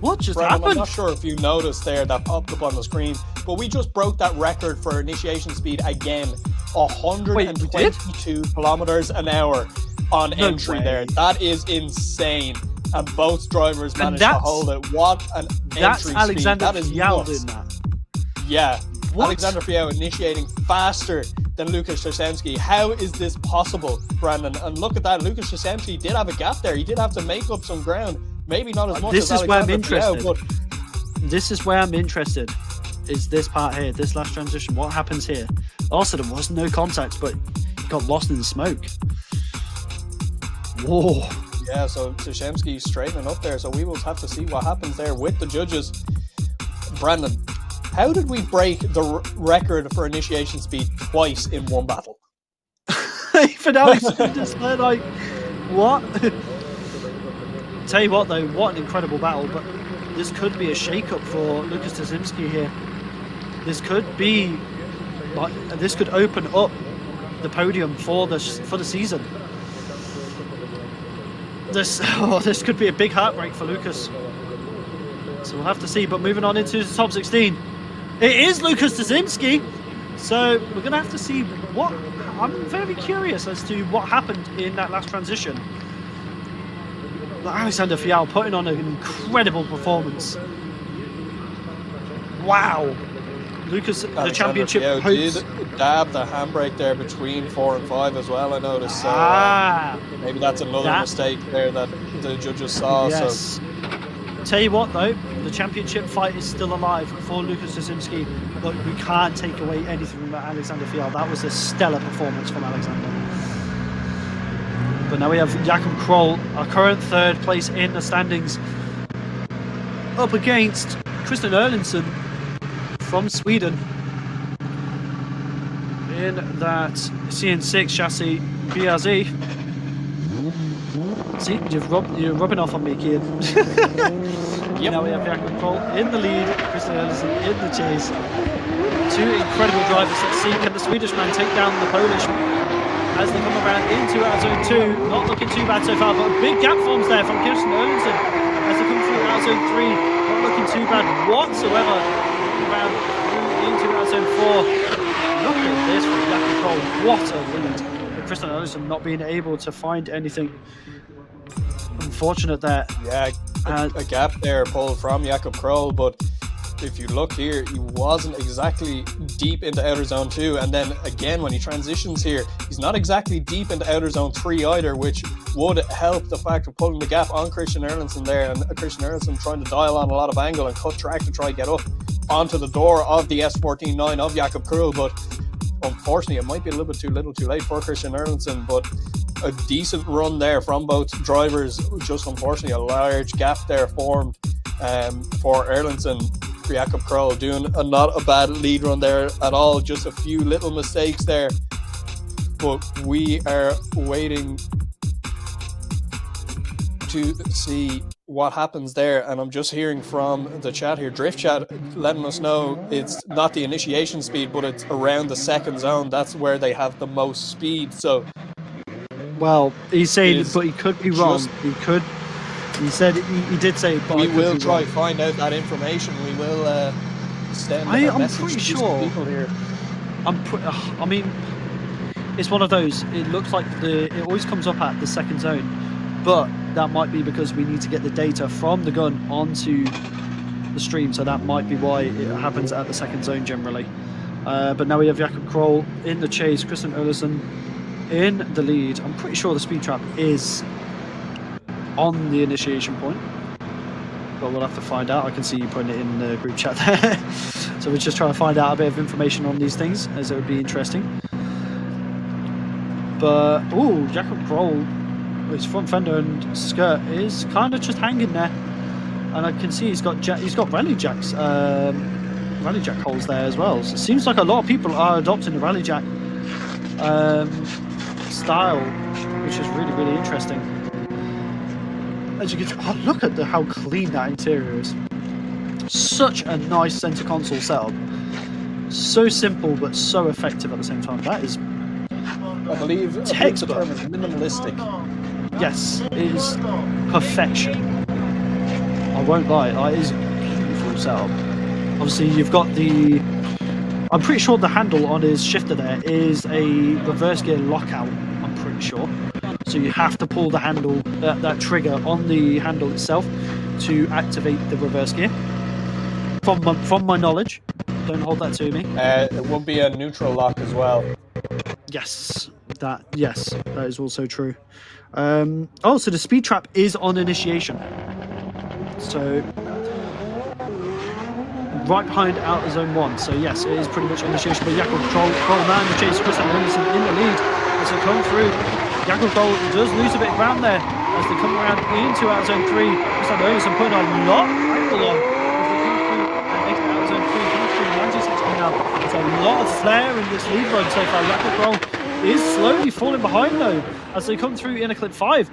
What just happened? I'm not sure if you noticed there that popped up on the screen, but we just broke that record for initiation speed again. 122 kilometers an hour on entry there. That is insane. And both drivers managed to hold it. What an entry Alexander speed. That is Fial nuts. doing that. Yeah. What? Alexander Fial initiating faster than Lukas Tazimski. How is this possible, Brandon? And look at that. Lukas Tazimski did have a gap there. He did have to make up some ground. Maybe not as much This as is where I'm Alexander Fial, interested. but This is where I'm interested. Is this part here, this last transition? What happens here? Also, there was no contact, but he got lost in the smoke. Whoa. yeah, so Tashemski straightening up there, so we will have to see what happens there with the judges. Brandon, how did we break the record for initiation speed twice in one battle? Even Alexander's there, like, what? Tell you what, though, what an incredible battle, but this could be a shake-up for Lukas Taszymski here. This could be, like, this could open up the podium for the season. This could be a big heartbreak for Lukas. So we'll have to see. But moving on into the top 16, it is Lukas Taszymski. So we're going to have to see what. I'm very curious as to what happened in that last transition. But Alexander Fial putting on an incredible performance. Wow. Lukas, the championship Fial hopes. did dab the handbrake there between 4 and 5 as well, I noticed. So maybe that's another mistake there that the judges saw. Yes. So Tell you what, though, the championship fight is still alive for Lukas Taszymski, but we can't take away anything from Alexander Fial. That was a stellar performance from Alexander. But now we have Jakob Kroll, our current third place in the standings, up against Christian Erlingsson from Sweden in that CN6 chassis BRZ. See, you're rubbing off on me, kid. Yep. Now we have Jakob Kroll in the lead, Christian Erlingsson in the chase. Two incredible drivers. Let's see, can the Swedish man take down the Polish as they come around into out zone 2? Not looking too bad so far, but a big gap forms there from Christian Erlingsson as they come through out zone 3. Not looking too bad whatsoever. Around into out zone 4. Look at this from Jakob Kroll. What a lead. But Christian Erlingsson not being able to find anything. Unfortunate there. yeah, a gap there pulled from Jakob Kroll, but if you look here, he wasn't exactly deep into outer zone 2, and then again when he transitions here, he's not exactly deep into outer zone 3 either, which would help the fact of pulling the gap on Christian Erlingsson there, and Christian Erlingsson trying to dial on a lot of angle and cut track to try and get up onto the door of the S14-9 of Jakob Kroll, but unfortunately it might be a little too late for Christian Erlingsson, but a decent run there from both drivers. Just unfortunately a large gap there formed for Erlingsson. Jakob Kroll doing not a bad lead run there at all, just a few little mistakes there, but we are waiting to see what happens there. And I'm just hearing from the chat here, Drift Chat, letting us know it's not the initiation speed, but it's around the second zone. That's where they have the most speed. So well, he's saying, but he could be wrong. He could. He said he did say. But we will try to find out that information. We will send a message pretty to sure. people here. I mean, it's one of those. It looks like it always comes up at the second zone, but that might be because we need to get the data from the gun onto the stream. So that might be why it happens at the second zone generally. But now we have Jakob Kroll in the chase. Christian Erlingsson in the lead. I'm pretty sure the speed trap is on the initiation point, but we'll have to find out. I can see you putting it in the group chat there. So we're just trying to find out a bit of information on these things, as it would be interesting. But Jakob Kroll, his front fender and skirt is kind of just hanging there, and I can see he's got rally jack holes there as well. So it seems like a lot of people are adopting the rally jack style, which is really, really interesting. As you can see, look at how clean that interior is. Such a nice center console setup. So simple but so effective at the same time. That is, I believe the term is minimalistic. yes, it is perfection. I won't lie, it is a beautiful setup. Obviously you've got I'm pretty sure the handle on his shifter there is a reverse gear lockout, I'm pretty sure. So you have to pull the handle, that trigger on the handle itself to activate the reverse gear. From my knowledge, don't hold that to me. It would be a neutral lock as well. Yes, that is also true. So the speed trap is on initiation. So right behind out of zone 1. So yes, it is pretty much initiation, but Jakob Kroll now in the chase. Christian Erlandson in the lead as they come through. Jakob Kroll does lose a bit of ground there as they come around into out of zone 3. Christian Erlandson putting a lot of angle on as they come through and exit out of zone 3. Coming through the 96 now. There's a lot of flair in this lead run so far. Jakob Kroll is slowly falling behind though as they come through in a clip 5.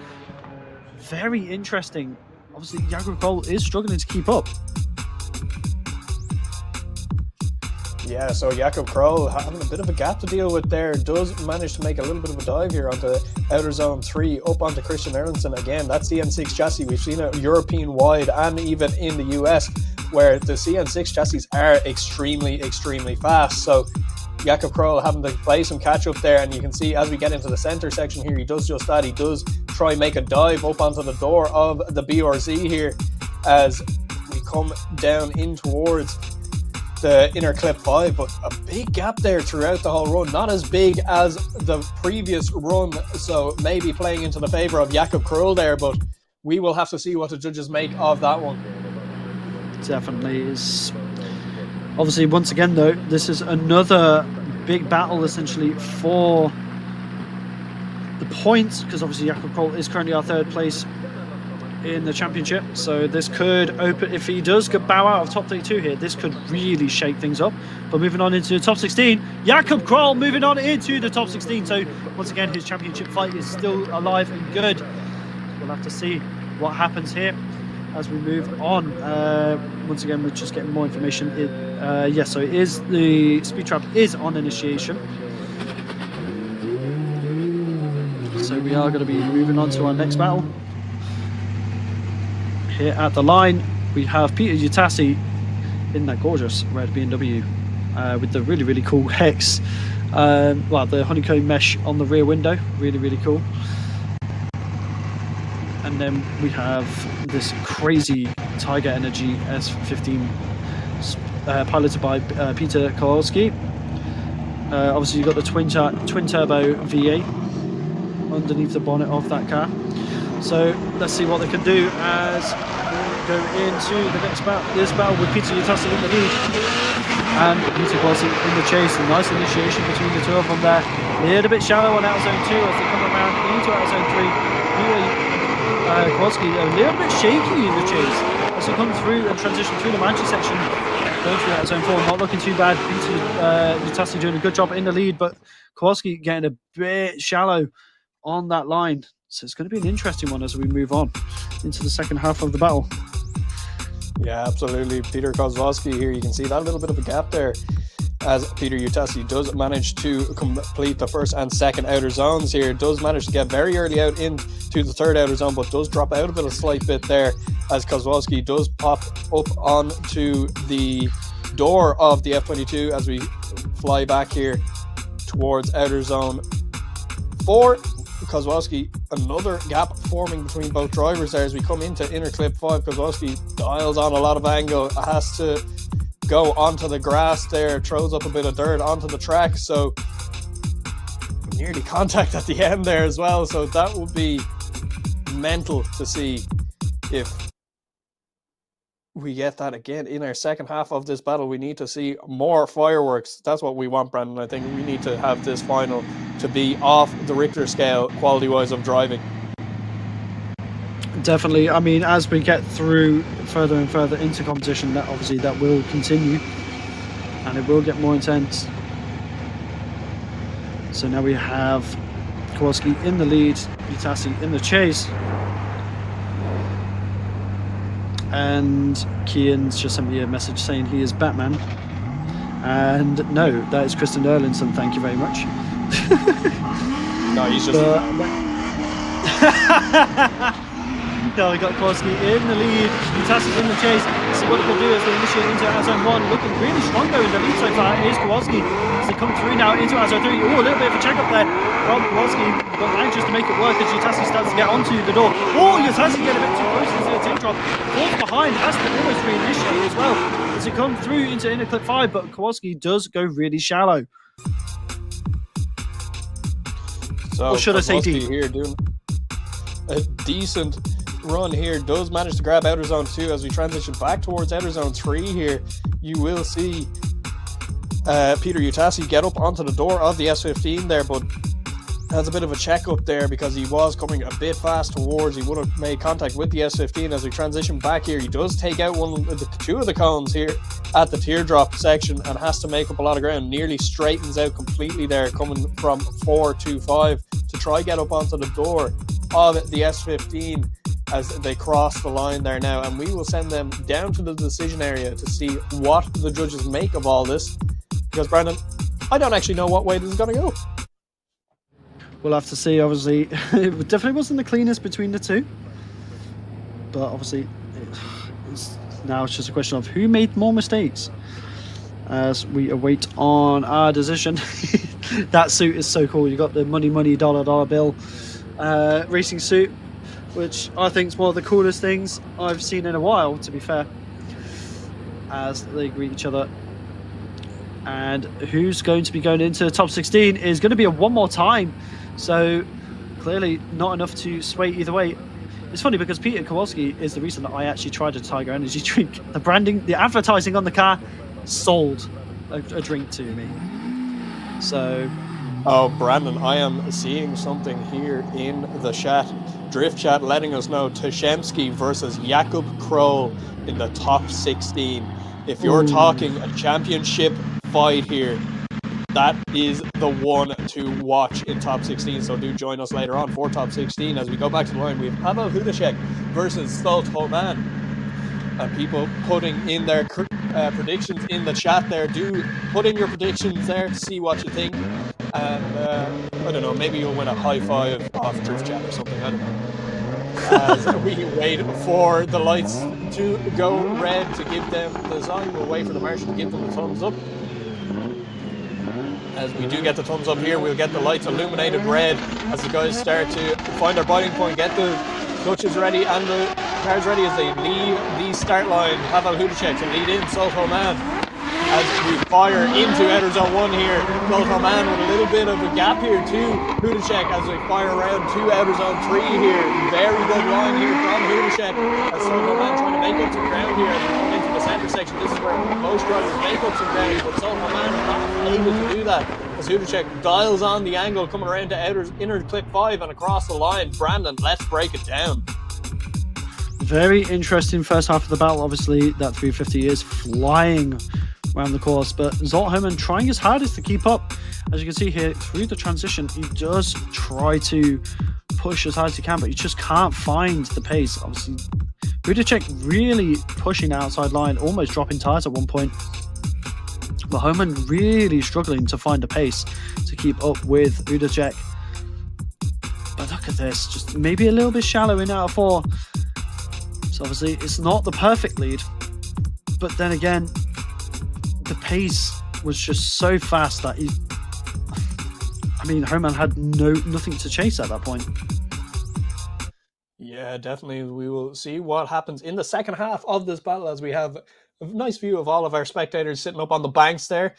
Very interesting. Obviously, Jakob Kroll is struggling to keep up. Yeah, so Jakob Kroll having a bit of a gap to deal with there, does manage to make a little bit of a dive here onto outer zone 3, up onto Christian Erlandson. Again, that's the N6 chassis. We've seen it European-wide and even in the US, where the CN6 chassis are extremely, extremely fast. So Jakob Kroll having to play some catch-up there, and you can see as we get into the centre section here, he does just that. He does try and make a dive up onto the door of the BRZ here as we come down in towards the inner clip 5, but a big gap there throughout the whole run, not as big as the previous run, so maybe playing into the favour of Jakob Kroll there, but we will have to see what the judges make of that one. Definitely is. Obviously, once again though, this is another big battle essentially for the points, because obviously Jakob Kroll is currently our 3rd place in the championship, so this could open, if he does bow out of top 32 here, this could really shake things up. But moving on into the top 16, Jakob Kroll moving on into the top 16, so once again his championship fight is still alive and good. We'll have to see what happens here as we move on. Once again, we're just getting more information. Yes, so it is, the speed trap is on initiation, so we are going to be moving on to our next battle. Here at the line, we have Peter Utassi in that gorgeous red BMW with the really, really cool hex. Well, the honeycomb mesh on the rear window, really, really cool. And then we have this crazy Tiger Energy S15 piloted by Peter Kowalski. Obviously, you've got the twin turbo V8 underneath the bonnet of that car. So let's see what they can do as we go into the next battle. This battle with Peter Utassi in the lead and Peter Kowalski in the chase. A nice initiation between the two of them there. A little bit shallow on out zone 2 as they come around into out zone 3. Peter Kowalski a little bit shaky in the chase as they come through and transition through the Manchester section. Going through out zone 4, not looking too bad. Peter Utassi doing a good job in the lead, but Kowalski getting a bit shallow on that line. So it's going to be an interesting one as we move on into the second half of the battle. Yeah, absolutely. Peter Kozlowski here, you can see that little bit of a gap there as Peter Utassi does manage to complete the first and second outer zones here. Does manage to get very early out into the 3rd outer zone, but does drop out a slight bit there as Kozlowski does pop up onto the door of the F22 as we fly back here towards outer zone 4. Kozlowski, another gap forming between both drivers there as we come into inner clip 5. Kozlowski dials on a lot of angle, has to go onto the grass there, throws up a bit of dirt onto the track, so nearly contact at the end there as well. So that would be mental to see if we get that again in our second half of this battle. We need to see more fireworks. That's what we want, Brandon. I think we need to have this final to be off the Richter scale quality-wise of driving. Definitely. I mean, as we get through further and further into competition, that obviously that will continue and it will get more intense. So now we have Kowalski in the lead, Utassi in the chase. And Kian's just sent me a message saying he is Batman. And no, that is Christian Erlandson, thank you very much. No, he's just... No, we got Kowalski in the lead, Utassi's in the chase. So what they'll do is they initiate into zone 1, looking really strong though in the lead so far. Here's Kowalski as they come through now into zone 3. Oh, a little bit of a check up there from Kowalski, but anxious to make it work as Utassi starts to get onto the door. Oh, Utassi getting a bit too close into the tail drop. Falls behind, has to almost reinitiate as well as they come through into inner clip 5, but Kowalski does go really shallow. So or should I say Kowalski deep? Here doing a decent run here, does manage to grab outer zone 2 as we transition back towards outer zone 3 here. You will see Peter Utasi get up onto the door of the S15 there, but has a bit of a checkup there because he was coming a bit fast towards. He would have made contact with the S15 as we transition back here. He does take out two of the cones here at the teardrop section and has to make up a lot of ground. Nearly straightens out completely there, coming from 4 to 5 to try get up onto the door of the S15 as they cross the line there now. And we will send them down to the decision area to see what the judges make of all this. Because, Brandon, I don't actually know what way this is going to go. We'll have to see. Obviously, it definitely wasn't the cleanest between the two, but obviously now it's just a question of who made more mistakes as we await on our decision. That suit is so cool. You got the money dollar bill racing suit, which I think is one of the coolest things I've seen in a while, to be fair, as they greet each other. And who's going to be going into the top 16 is going to be a one more time. So clearly not enough to sway either way. It's funny because Peter Kowalski is the reason that I actually tried a Tiger Energy drink. The branding, the advertising on the car sold a drink to me. So... Oh, Brandon, I am seeing something here in the chat. Drift chat letting us know Tashemski versus Jakub Kroll in the top 16. If you're talking a championship fight here, that is the one to watch in top 16. So do join us later on for top 16. As we go back to the line, we have Pavel Hudacek versus Stolt Homan. And people putting in their predictions in the chat there. Do put in your predictions there, see what you think. And I don't know, maybe you'll win a high five off Drift Chat or something, I don't know. As we wait for the lights to go red to give them the sign, we'll wait for the marshal to give them the thumbs up. As we do get the thumbs up here, we'll get the lights illuminated red as the guys start to find their biting point, get the clutches ready and the cars ready as they leave the start line. Pavel Hudacek to lead in Stolt Homan as we fire into outer zone 1 here. Stolt Homan with a little bit of a gap here to Hudacek as we fire around to outer zone 3 here. Very good line here from Hudacek as Stolt Homan trying to make up some ground here as we come into the center section. This is where most drivers make up some ground, but Stolt Homan is not able to do that as Hudacek dials on the angle coming around to inner clip 5 and across the line. Brandon, let's break it down. Very interesting first half of the battle. Obviously, that 350 is flying around the course, but Stolt Homan trying his hardest to keep up. As you can see here, through the transition, he does try to push as hard as he can, but he just can't find the pace. Obviously, Hudacek really pushing the outside line, almost dropping tires at one point. But Homan really struggling to find the pace to keep up with Hudacek. But look at this, just maybe a little bit shallow in out of 4. So obviously, it's not the perfect lead, but then again, the pace was just so fast that Homan had nothing to chase at that point. Yeah, definitely. We will see what happens in the second half of this battle as we have a nice view of all of our spectators sitting up on the banks there,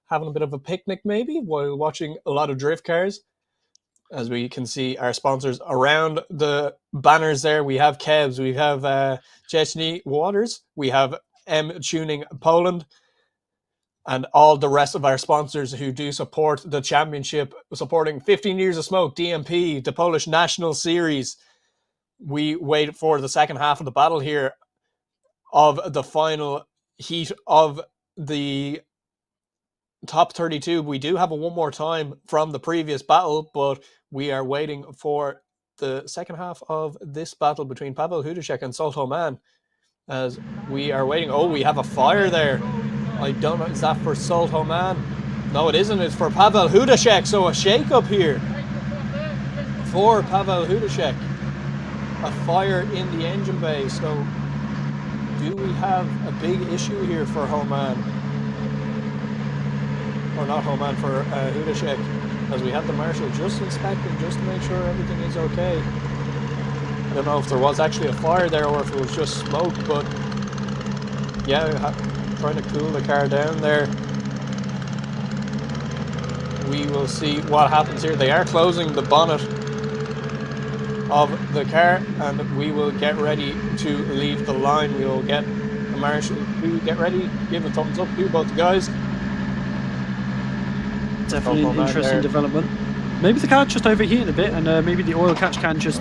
having a bit of a picnic maybe while watching a lot of drift cars. As we can see our sponsors around the banners there, we have Kevs, we have Chechny Waters, we have M Tuning Poland, and all the rest of our sponsors who do support the championship, supporting 15 Years of Smoke, DMP, the Polish National Series. We wait for the second half of the battle here of the final heat of the top 32. We do have a one more time from the previous battle, but we are waiting for the second half of this battle between Pavel Hudacek and Stolt Homan. As we are waiting, oh, we have a fire there. I don't know, is that for Stolt Homan? No, it isn't, it's for Pavel Hudacek, so a shake-up here for Pavel Hudacek. A fire in the engine bay, so do we have a big issue here for Homan? Or not Homan, for Hudacek, as we have the marshal just inspecting just to make sure everything is okay. I don't know if there was actually a fire there or if it was just smoke, but yeah, trying to cool the car down there. We will see what happens here. They are closing the bonnet of the car, and we will get ready to leave the line. We will get the marshal to get ready, give a thumbs up to both guys. Definitely an interesting development. Maybe the car's just overheating a bit, and maybe the oil catch can just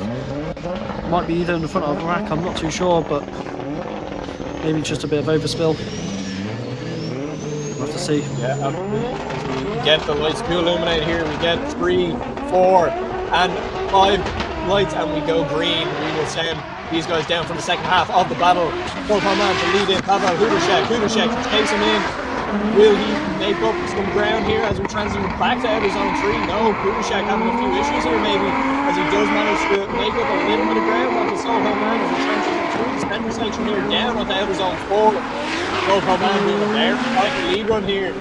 might be either in the front or the rack. I'm not too sure, but maybe just a bit of overspill. We'll have to see. Yeah, absolutely. We get the lights to illuminate here. We get 3, 4, and 5 lights, and we go green. We will send these guys down for the second half of the battle. Tor Poznań to lead in. Pavel Hudacek. Hudacek to chase him in. Will he make up some ground here as we transition back to outer zone 3? No, Hudacek having a few issues here maybe, as he does manage to make up a little bit of ground onto Tor Poznań as we transition through the center section here down onto outer zone 4. Tor Poznań doing a very tight lead run here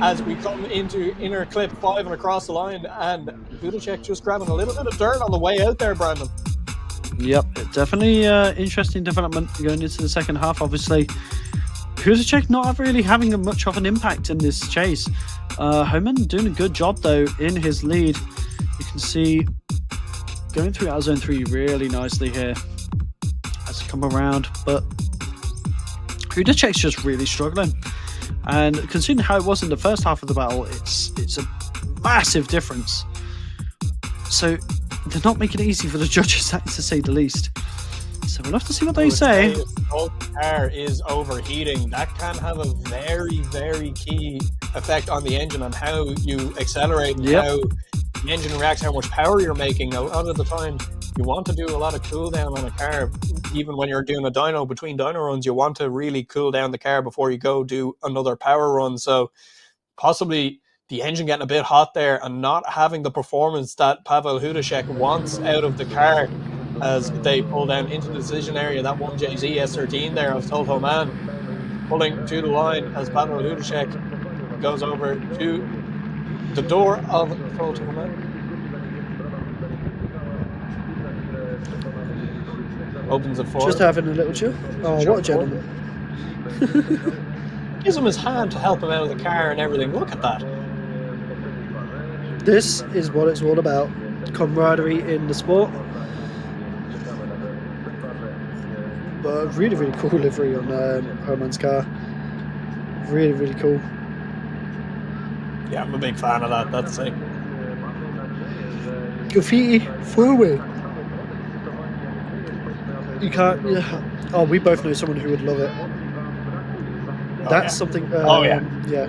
as we come into inner clip 5 and across the line, and Hudacek just grabbing a little bit of dirt on the way out there, Brandon. Yep, definitely interesting development going into the second half. Obviously, Hudacek not really having much of an impact in this chase. Homan doing a good job though in his lead. You can see going through outer zone 3 really nicely here as he come around, but Hudacek's just really struggling. And considering how it was in the first half of the battle, it's a massive difference. So they're not making it easy for the judges, to say the least. So we'll have to see what they say. If the car is overheating, that can have a very, very key effect on the engine and how you accelerate and how the engine reacts, how much power you're making. A lot of the time, you want to do a lot of cool down on a car. Even when you're doing a dyno, between dyno runs, you want to really cool down the car before you go do another power run. So possibly the engine getting a bit hot there and not having the performance that Pavel Hudacek wants out of the car as they pull down into the decision area. That 1JZ S13 there of Tor Poznań pulling to the line as Pavel Hudacek goes over to the door of Tor Poznań. Opens it for Just having a little chill. Oh, what a gentleman. Gives him his hand to help him out of the car and everything. Look at that. This is what it's all about. Camaraderie in the sport. But really, really cool livery on Homan's car. Really, really cool. Yeah, I'm a big fan of that. That's it. Graffiti forward. You can't. Yeah. Oh, we both know someone who would love it. That's something. Yeah.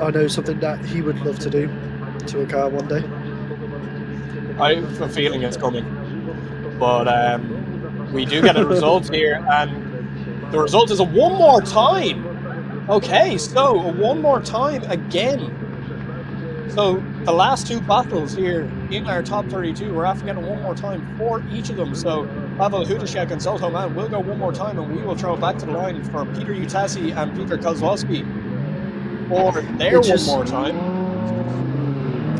I know something that he would love to do to a car one day. I have a feeling it's coming, but we do get a result here, and the result is a one more time. Okay, so a one more time again. So the last two battles here in our top 32, we're after getting one more time for each of them. So Pavel Hudacek and Tor Poznań will go one more time, and we will throw it back to the line for Peter Utasi and Peter Kozłowski for their one more time.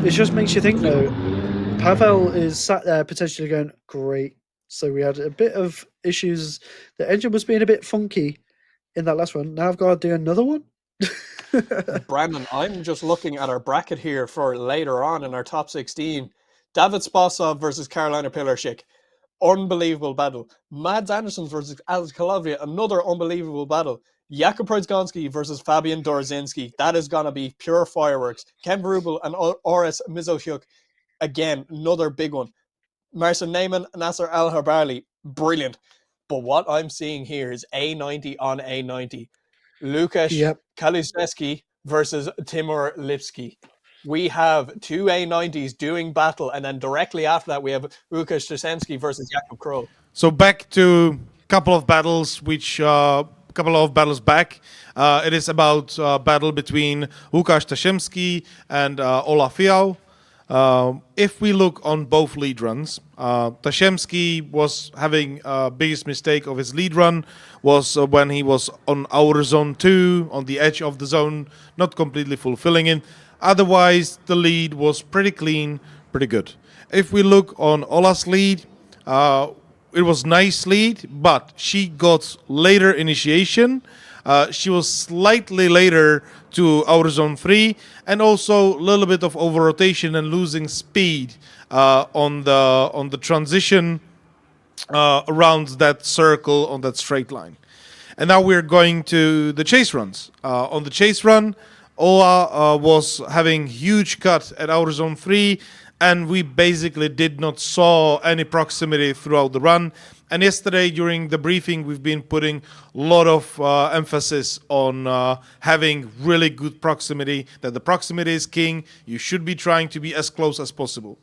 It just makes you think, though. Pavel is sat there potentially going, great. So we had a bit of issues. The engine was being a bit funky in that last one. Now I've got to do another one. Brandon, I'm just looking at our bracket here for later on in our top 16. David Spasov versus Karolina Pilarczyk. Unbelievable battle. Mads Andersson versus Alex Kalavia. Another unbelievable battle. Jakub Prodzgonski versus Fabian Dorzinski. That is going to be pure fireworks. Ken Verubel and Oris Mizochuk. Again, another big one. Marcin Neyman, Nasser Al-Habali. Brilliant. But what I'm seeing here is A90 on A90. Lukasz Kaluszewski versus Timur Lipski. We have two A90s doing battle, and then directly after that we have Łukasz Szczesensky versus Jakub Kroll. So back to a couple of battles back. It is about battle between Łukasz Szczesensky and Olaf Fiał. If we look on both lead runs, Tashemski was having biggest mistake of his lead run was when he was on outer zone 2, on the edge of the zone, not completely fulfilling it. Otherwise, the lead was pretty clean, pretty good. If we look on Ola's lead, it was nice lead, but she got later initiation. She was slightly later to outer zone 3, and also a little bit of over rotation and losing speed on the transition around that circle on that straight line. And now we're going to the chase runs. On the chase run, Ola was having huge cut at outer zone 3, and we basically did not saw any proximity throughout the run. And yesterday during the briefing, we've been putting a lot of emphasis on having really good proximity, that the proximity is king. You should be trying to be as close as possible.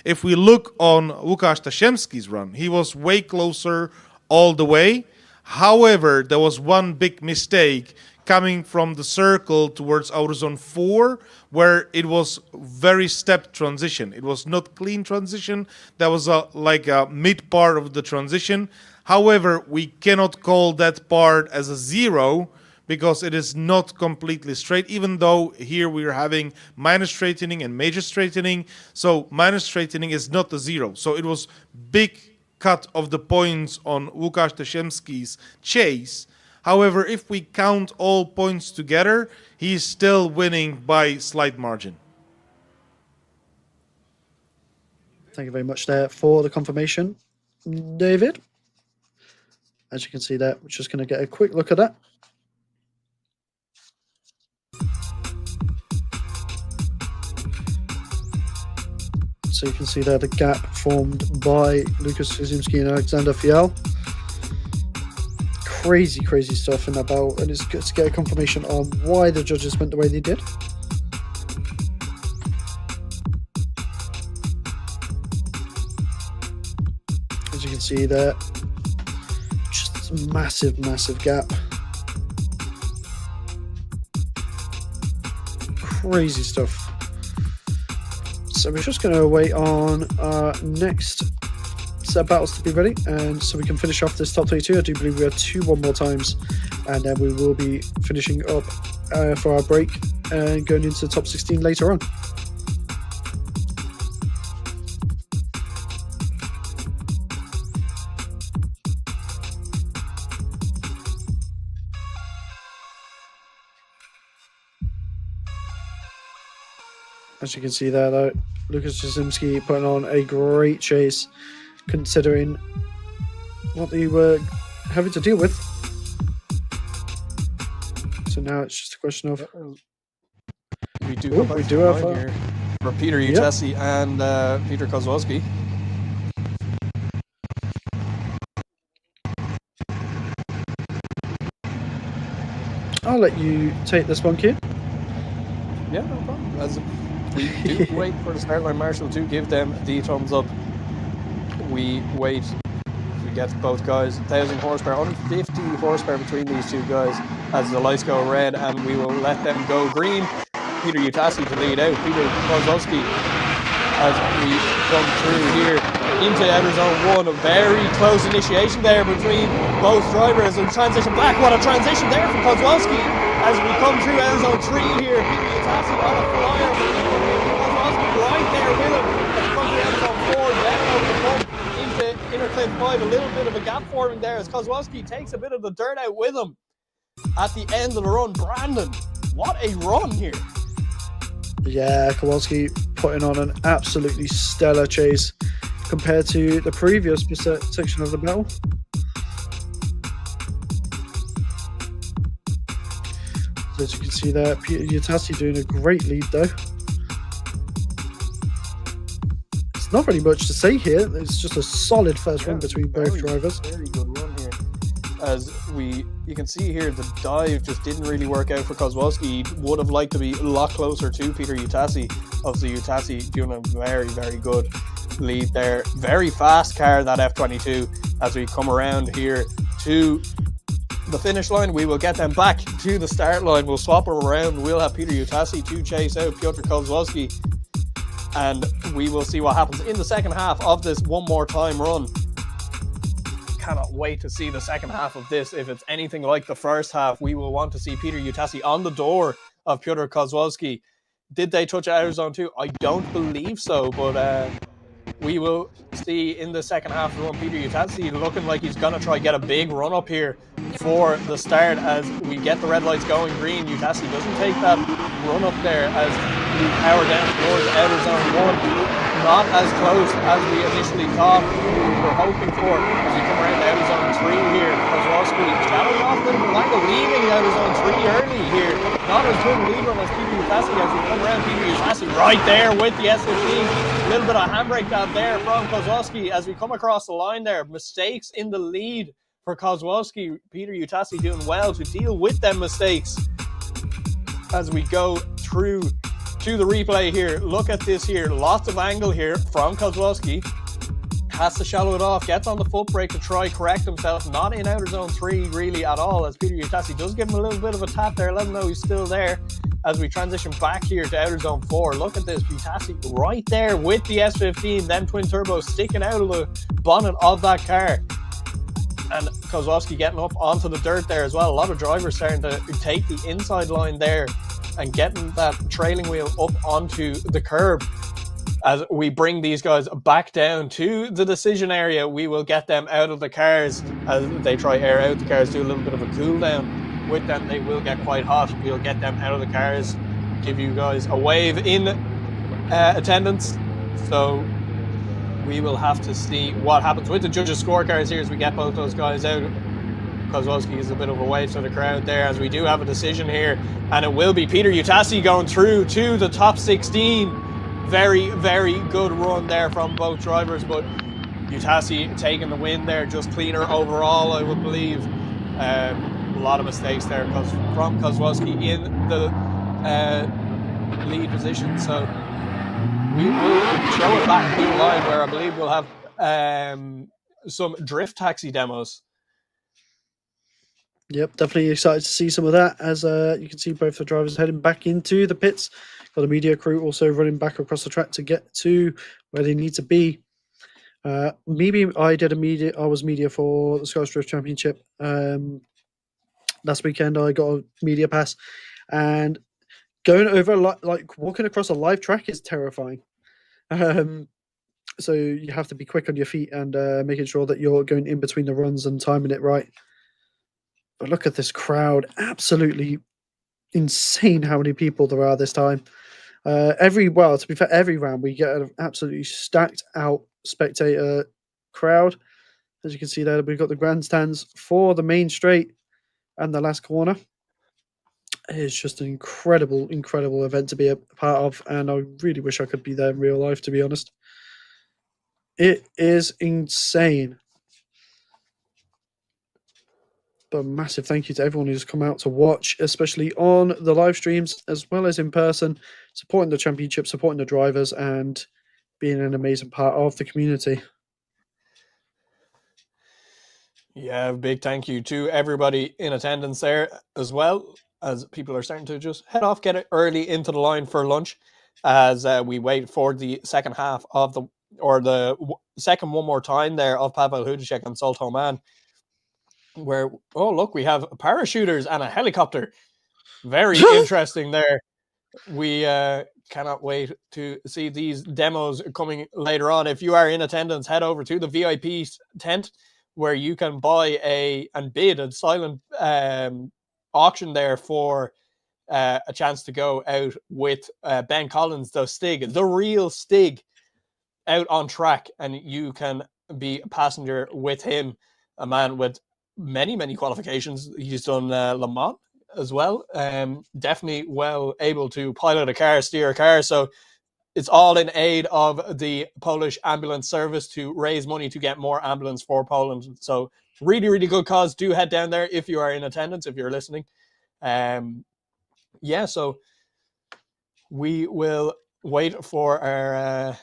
If we look on Łukasz Tasiemski's run, he was way closer all the way. However, there was one big mistake coming from the circle towards outer zone 4, where it was very stepped transition. It was not clean transition. That was like a mid part of the transition. However, we cannot call that part as a 0 because it is not completely straight, even though here we are having minor straightening and major straightening. So minor straightening is not a 0. So it was big cut of the points on Łukasz Tasiemski's chase. However, if we count all points together, he's still winning by slight margin. Thank you very much there for the confirmation, David. As you can see there, we're just going to get a quick look at that. So you can see there the gap formed by Łukasz Tasiemski and Alexander Fial. Crazy stuff in that battle, and it's good to get a confirmation on why the judges went the way they did. As you can see there, just a massive gap. Crazy stuff. So we're just going to wait on our next set of battles to be ready, and so we can finish off this top 32. I do believe we have 2 more times, and then we will be finishing up for our break and going into the top 16 later on. As you can see there, though, Łukasz Tasiemski putting on a great chase, considering what they were having to deal with. So now it's just a question of... We do have here for Peter Utesi and Peter Kozłowski. I'll let you take this one, Q. Yeah, no problem. As we do wait for the start line marshal to give them the thumbs up. We wait. We get both guys 1,000 horsepower, only 50 horsepower between these two guys as the lights go red, and we will let them go green. Peter Utasi to lead out. Peter Kozłowski as we come through here into outer zone 1. A very close initiation there between both drivers, and transition back. What a transition there for Kozłowski as we come through outer zone 3 here. Peter Utasi on a flyer. Kozłowski right there with him as we come through outer zone 4 down over the bump into inner clip 5. A little bit of a gap forming there as Kozłowski takes a bit of the dirt out with him at the end of the run. Brandon, what a run here. Yeah, Kowalski putting on an absolutely stellar chase compared to the previous section of the battle. So as you can see there, Peter Utasi doing a great lead though. It's not really much to say here. It's just a solid first run between both drivers. Very good run here. As you can see here, the dive just didn't really work out for Kozłowski. He would have liked to be a lot closer to Peter Utasi. Obviously, Utasi doing a very, very good lead there. Very fast car, that F22. As we come around here to the finish line, we will get them back to the start line. We'll swap them around. We'll have Peter Utasi to chase out Piotr Kozłowski, and we will see what happens in the second half of this one more time run. Cannot wait to see the second half of this. If it's anything like the first half, we will want to see Peter Utasi on the door of Piotr Kozłowski. Did they touch outer zone 2? I don't believe so, but we will see in the second half of the run Peter Utasi looking like he's going to try get a big run up here for the start as we get the red lights going green. Utasi doesn't take that run up there as we power down towards outer zone 1. Not as close as we initially thought we were hoping for as we come around to outer zone 3 here. Kozłowski shadowing off a little bit longer, leaving outer zone 3 early here. Not as good a lead run as PB Utasi as we come around. PB Utasi right there with the S15. A little bit of handbrake dab there from Kozłowski as we come across the line there. Mistakes in the lead for Kozłowski. Peter Utasi doing well to deal with them mistakes as we go through to the replay here. Look at this here. Lots of angle here from Kozłowski. Has to shallow it off. Gets on the foot brake to try correct himself. Not in outer zone 3 really at all as Peter Utasi does give him a little bit of a tap there. Let him know he's still there as we transition back here to outer zone 4. Look at this. Utasi right there with the S15. Them twin turbos sticking out of the bonnet of that car. And Kozłowski getting up onto the dirt there as well. A lot of drivers starting to take the inside line there and getting that trailing wheel up onto the curb. As we bring these guys back down to the decision area, we will get them out of the cars as they try air out the cars, do a little bit of a cool down with them. They will get quite hot. We'll get them out of the cars, give you guys a wave in attendance. So we will have to see what happens with the judges' scorecards here as we get both those guys out. Kozłowski is a bit of a wave to the crowd there as we do have a decision here, and it will be Peter Utasi going through to the top 16. Very, very good run there from both drivers, but Utasi taking the win there, just cleaner overall, I would believe. A lot of mistakes there from Kozłowski in the lead position, so we will show it back in line where I believe we'll have some drift taxi demos. Yep, definitely excited to see some of that as you can see both the drivers heading back into the pits. Got the media crew also running back across the track to get to where they need to be. Maybe I was media for the Scottish Drift Championship. Last weekend I got a media pass, and going over like walking across a live track is terrifying. So you have to be quick on your feet and making sure that you're going in between the runs and timing it right. But look at this crowd. Absolutely insane how many people there are this time. To be fair, every round we get an absolutely stacked out spectator crowd. As you can see there, we've got the grandstands for the main straight and the last corner. It's just an incredible, incredible event to be a part of, and I really wish I could be there in real life, to be honest. It is insane. But a massive thank you to everyone who's come out to watch, especially on the live streams as well as in person, supporting the championship, supporting the drivers, and being an amazing part of the community. Yeah, big thank you to everybody in attendance there as well, as people are starting to just head off, get it early into the line for lunch as we wait for the second half of the second one more time there of Pavel Hudacek and Salt Homan. Where, oh, look, we have parachuters and a helicopter. Very interesting there. We cannot wait to see these demos coming later on. If you are in attendance, head over to the VIP tent where you can buy and bid a silent auction there for a chance to go out with Ben Collins, the real Stig, out on track, and you can be a passenger with him, a man with many qualifications. He's done Le Mans as well. Definitely well able to pilot a car, steer a car. So it's all in aid of the Polish ambulance service to raise money to get more ambulance for Poland. So really, really good cause. Do head down there if you are in attendance, if you're listening. Yeah, so we will wait for our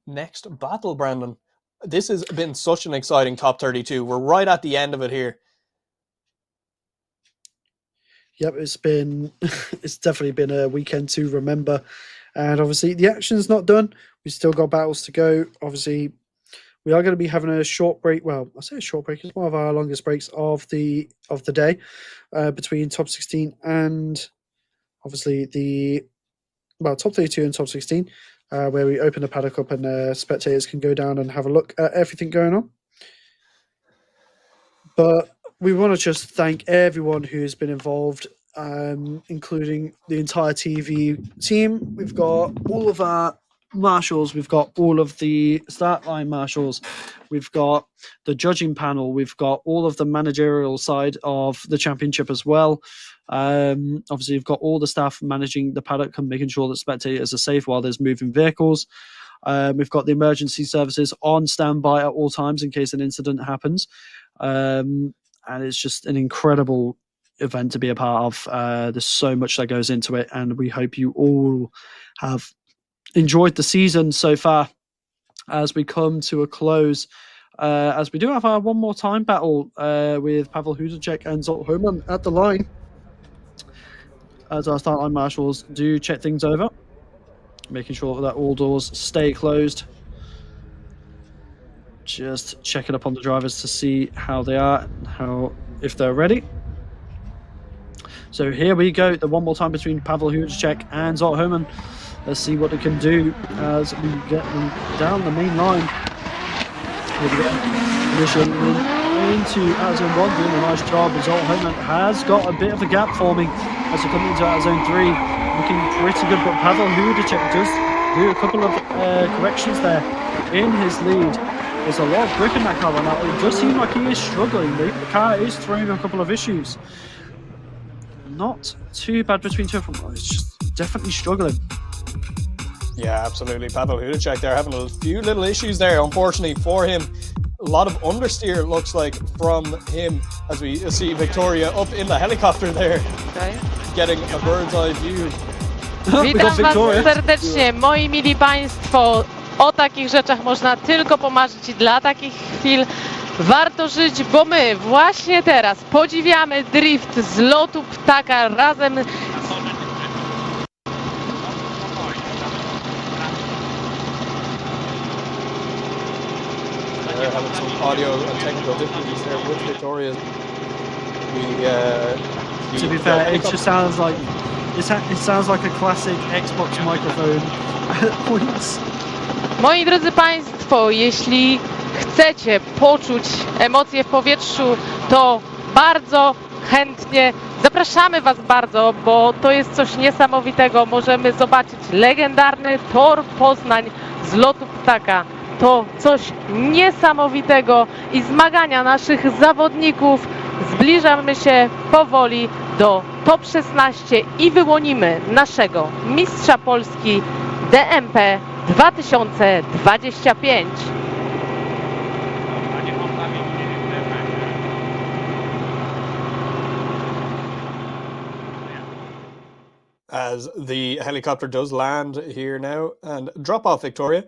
next battle, Brandon. This has been such an exciting top 32. We're right at the end of it here. Yep, it's definitely been a weekend to remember. And obviously the action's not done. We've still got battles to go. Obviously, we are going to be having a short break. Well, I say a short break. It's one of our longest breaks of the day between top 16 and obviously top 32 and top 16. Where we open the paddock up and spectators can go down and have a look at everything going on. But we want to just thank everyone who's been involved, including the entire TV team. We've got all of our marshals, we've got all of the start line marshals, we've got the judging panel, we've got all of the managerial side of the championship as well. Obviously, you've got all the staff managing the paddock and making sure that spectators are safe while there's moving vehicles. We've got the emergency services on standby at all times in case an incident happens. And it's just an incredible event to be a part of. There's so much that goes into it, and we hope you all have enjoyed the season so far as we come to a close. As we do have our one more time battle with Pavel Hudacek and Zolt Homan at the line, as our start line marshals do check things over, making sure that all doors stay closed. Just checking up on the drivers to see how they are, if they're ready. So here we go, the one more time between Pavel Hudacek and Zolt Homan. Let's see what they can do as we get them down the main line. Here we go. Mission into zone 1, doing a nice job. Zolt Homan has got a bit of a gap forming as they come into zone 3. Looking pretty good, but Pavel Hudacek does do a couple of corrections there in his lead. There's a lot of grip in that car right now. It does seem like he is struggling. The car is throwing a couple of issues. Not too bad between two of them. It's just definitely struggling. Yeah, absolutely. Pavel Hudacek there having a few little issues there, unfortunately for him. A lot of understeer, it looks like, from him as we see Victoria up in the helicopter there, getting a bird's eye view. Witam Was serdecznie, moi mili Państwo. O takich rzeczach można tylko pomarzyć i dla takich chwil warto żyć, bo my właśnie teraz podziwiamy drift z lotu ptaka razem z... Having some audio and technical difficulties there with Victoria. To be fair, it just sounds like it sounds like a classic Xbox microphone at points. Moi drodzy Państwo, jeśli chcecie poczuć emocje w powietrzu, to bardzo chętnie zapraszamy Was bardzo, bo to jest coś niesamowitego. Możemy zobaczyć legendarny Tor Poznań z lotu ptaka. To coś niesamowitego i zmagania naszych zawodników. Zbliżamy się powoli do top 16 i wyłonimy naszego mistrza Polski DMP2025. As the helicopter does land here now and drop off Victoria,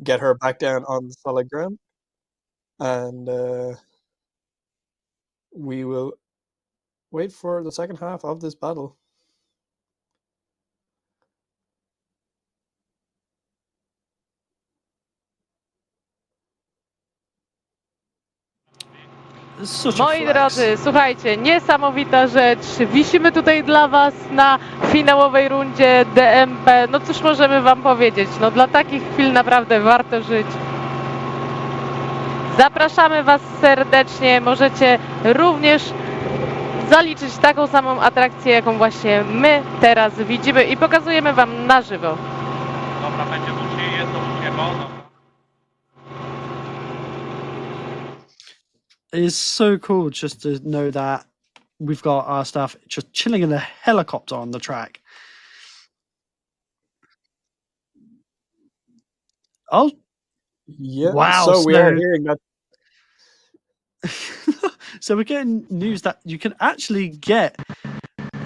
get her back down on the solid ground, and we will wait for the second half of this battle. Moi drodzy, słuchajcie, niesamowita rzecz. Wisimy tutaj dla Was na finałowej rundzie DMP. No cóż możemy Wam powiedzieć? No dla takich chwil naprawdę warto żyć. Zapraszamy Was serdecznie. Możecie również zaliczyć taką samą atrakcję, jaką właśnie my teraz widzimy i pokazujemy Wam na żywo. Dobra, będzie musi jedno ŻYWO. It's so cool just to know that we've got our staff just chilling in a helicopter on the track. Oh, yeah! Wow! So we are hearing that. So we're getting news that you can actually get,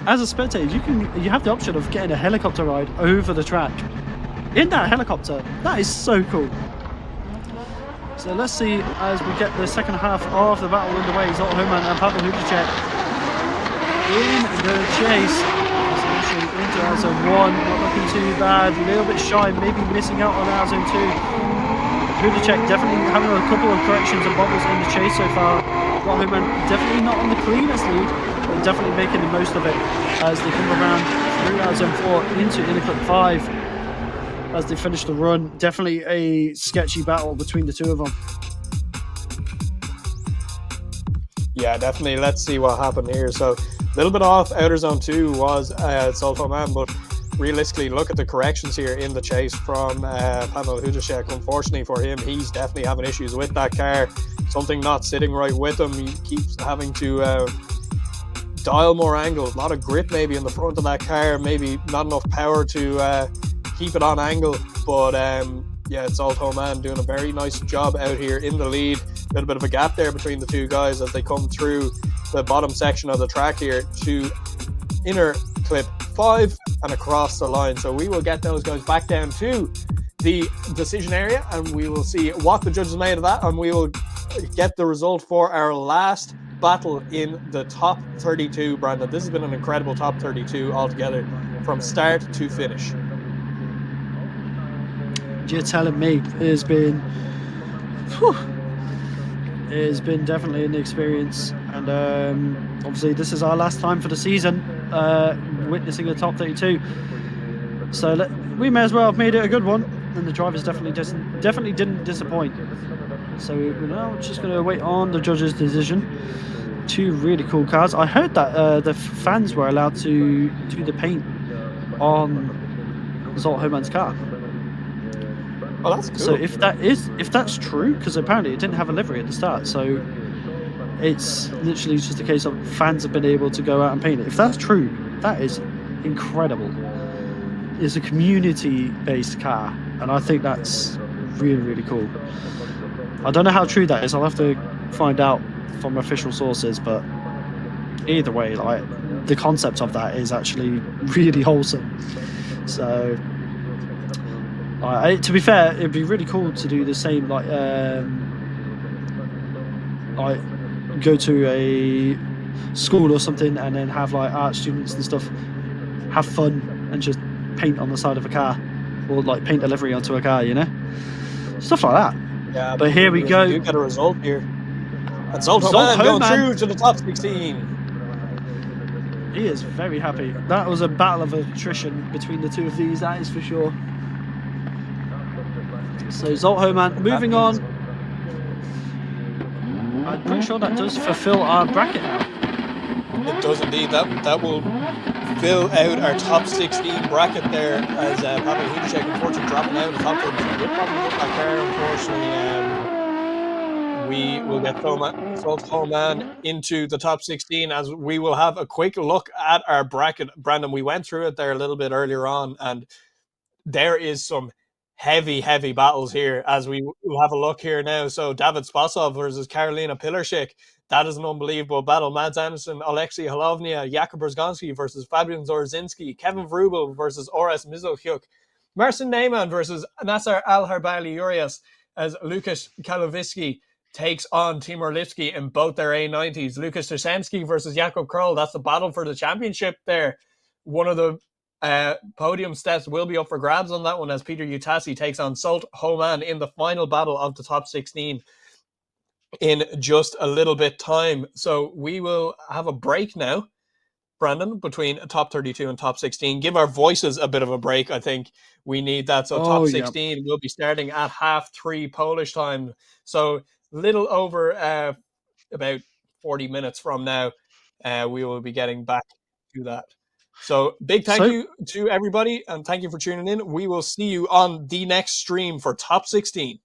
as a spectator, you have the option of getting a helicopter ride over the track in that helicopter. That is so cool. So let's see as we get the second half of the battle underway. Zolt Homan and Pavel Hudacek in the chase. Into our zone 1, not looking too bad. A little bit shy, maybe missing out on our zone 2. Hudacek definitely having a couple of corrections and bobbles in the chase so far. Zolt Homan definitely not on the cleanest lead, but definitely making the most of it as they come around through our zone 4 into Interclip 5. As they finish the run, definitely a sketchy battle between the two of them. Yeah, definitely. Let's see what happened here. So a little bit off outer zone 2 was Zoltan Man, but realistically, look at the corrections here in the chase from Pavel Hudacek. Unfortunately for him, he's definitely having issues with that car. Something not sitting right with him. He keeps having to dial more angle. A lot of grip maybe in the front of that car. Maybe not enough power to keep it on angle. But yeah, it's Zoltan Man doing a very nice job out here in the lead. A little bit of a gap there between the two guys as they come through the bottom section of the track here to inner clip 5 and across the line. So we will get those guys back down to the decision area and we will see what the judges made of that, and we will get the result for our last battle in the top 32. Brandon, this has been an incredible top 32 altogether from start to finish. You're telling me it's been it's been definitely an experience, and obviously this is our last time for the season witnessing the top 32, so we may as well have made it a good one, and the drivers definitely didn't disappoint. So we're now just going to wait on the judges' decision. 2 really cool cars. I heard that the fans were allowed to do the paint on Zolt Homan's car. Oh, that's cool. So if that's true, because apparently it didn't have a livery at the start, so it's literally just a case of fans have been able to go out and paint it. If that's true, that is incredible. It's a community-based car, and I think that's really, really cool. I don't know how true that is. I'll have to find out from official sources, but either way, like, the concept of that is actually really wholesome. So to be fair, it'd be really cool to do the same, like go to a school or something and then have like art students and stuff have fun and just paint on the side of a car, or like paint a livery onto a car, you know, stuff like that. Yeah, but here we go. You get a result here. And Zoltan Man going through to the top 16. He is very happy. That was a battle of attrition between the two of these, that is for sure. So Zolt Homan moving on. I'm pretty sure that does fulfill our bracket now. It does indeed. That will fill out our top 16 bracket there, as Pavel Hudacek unfortunately dropping out of the top 32. With problems with that car, unfortunately. We will get Zolt Homan into the top 16, as we will have a quick look at our bracket. Brandon, we went through it there a little bit earlier on, and there is some heavy battles here as we will have a look here now. So David Spasov versus Karolina Pilarczyk. That is an unbelievable battle. Mads Andersen, Alexei Halovnia, Jakub Brzezgonski versus Fabian Zorzinski, Kevin Vrubel versus Oras Mizochuk, Marcin Neyman versus Nasser Al-Harbali Urias, as Lukasz Kalowiski takes on Timur Lipski in both their A90s. Lukasz Tuszemski versus Jakub Kroll. That's the battle for the championship there. One of the podium steps will be up for grabs on that one, as Peter Utasi takes on Zolt Homan in the final battle of the top 16 in just a little bit time. So we will have a break now, Brandon, between top 32 and top 16. Give our voices a bit of a break. I think we need that. So top 16 will be starting at 3:30 Polish time. So little over about 40 minutes from now, we will be getting back to that. So big thank you to everybody, and thank you for tuning in. We will see you on the next stream for top 16.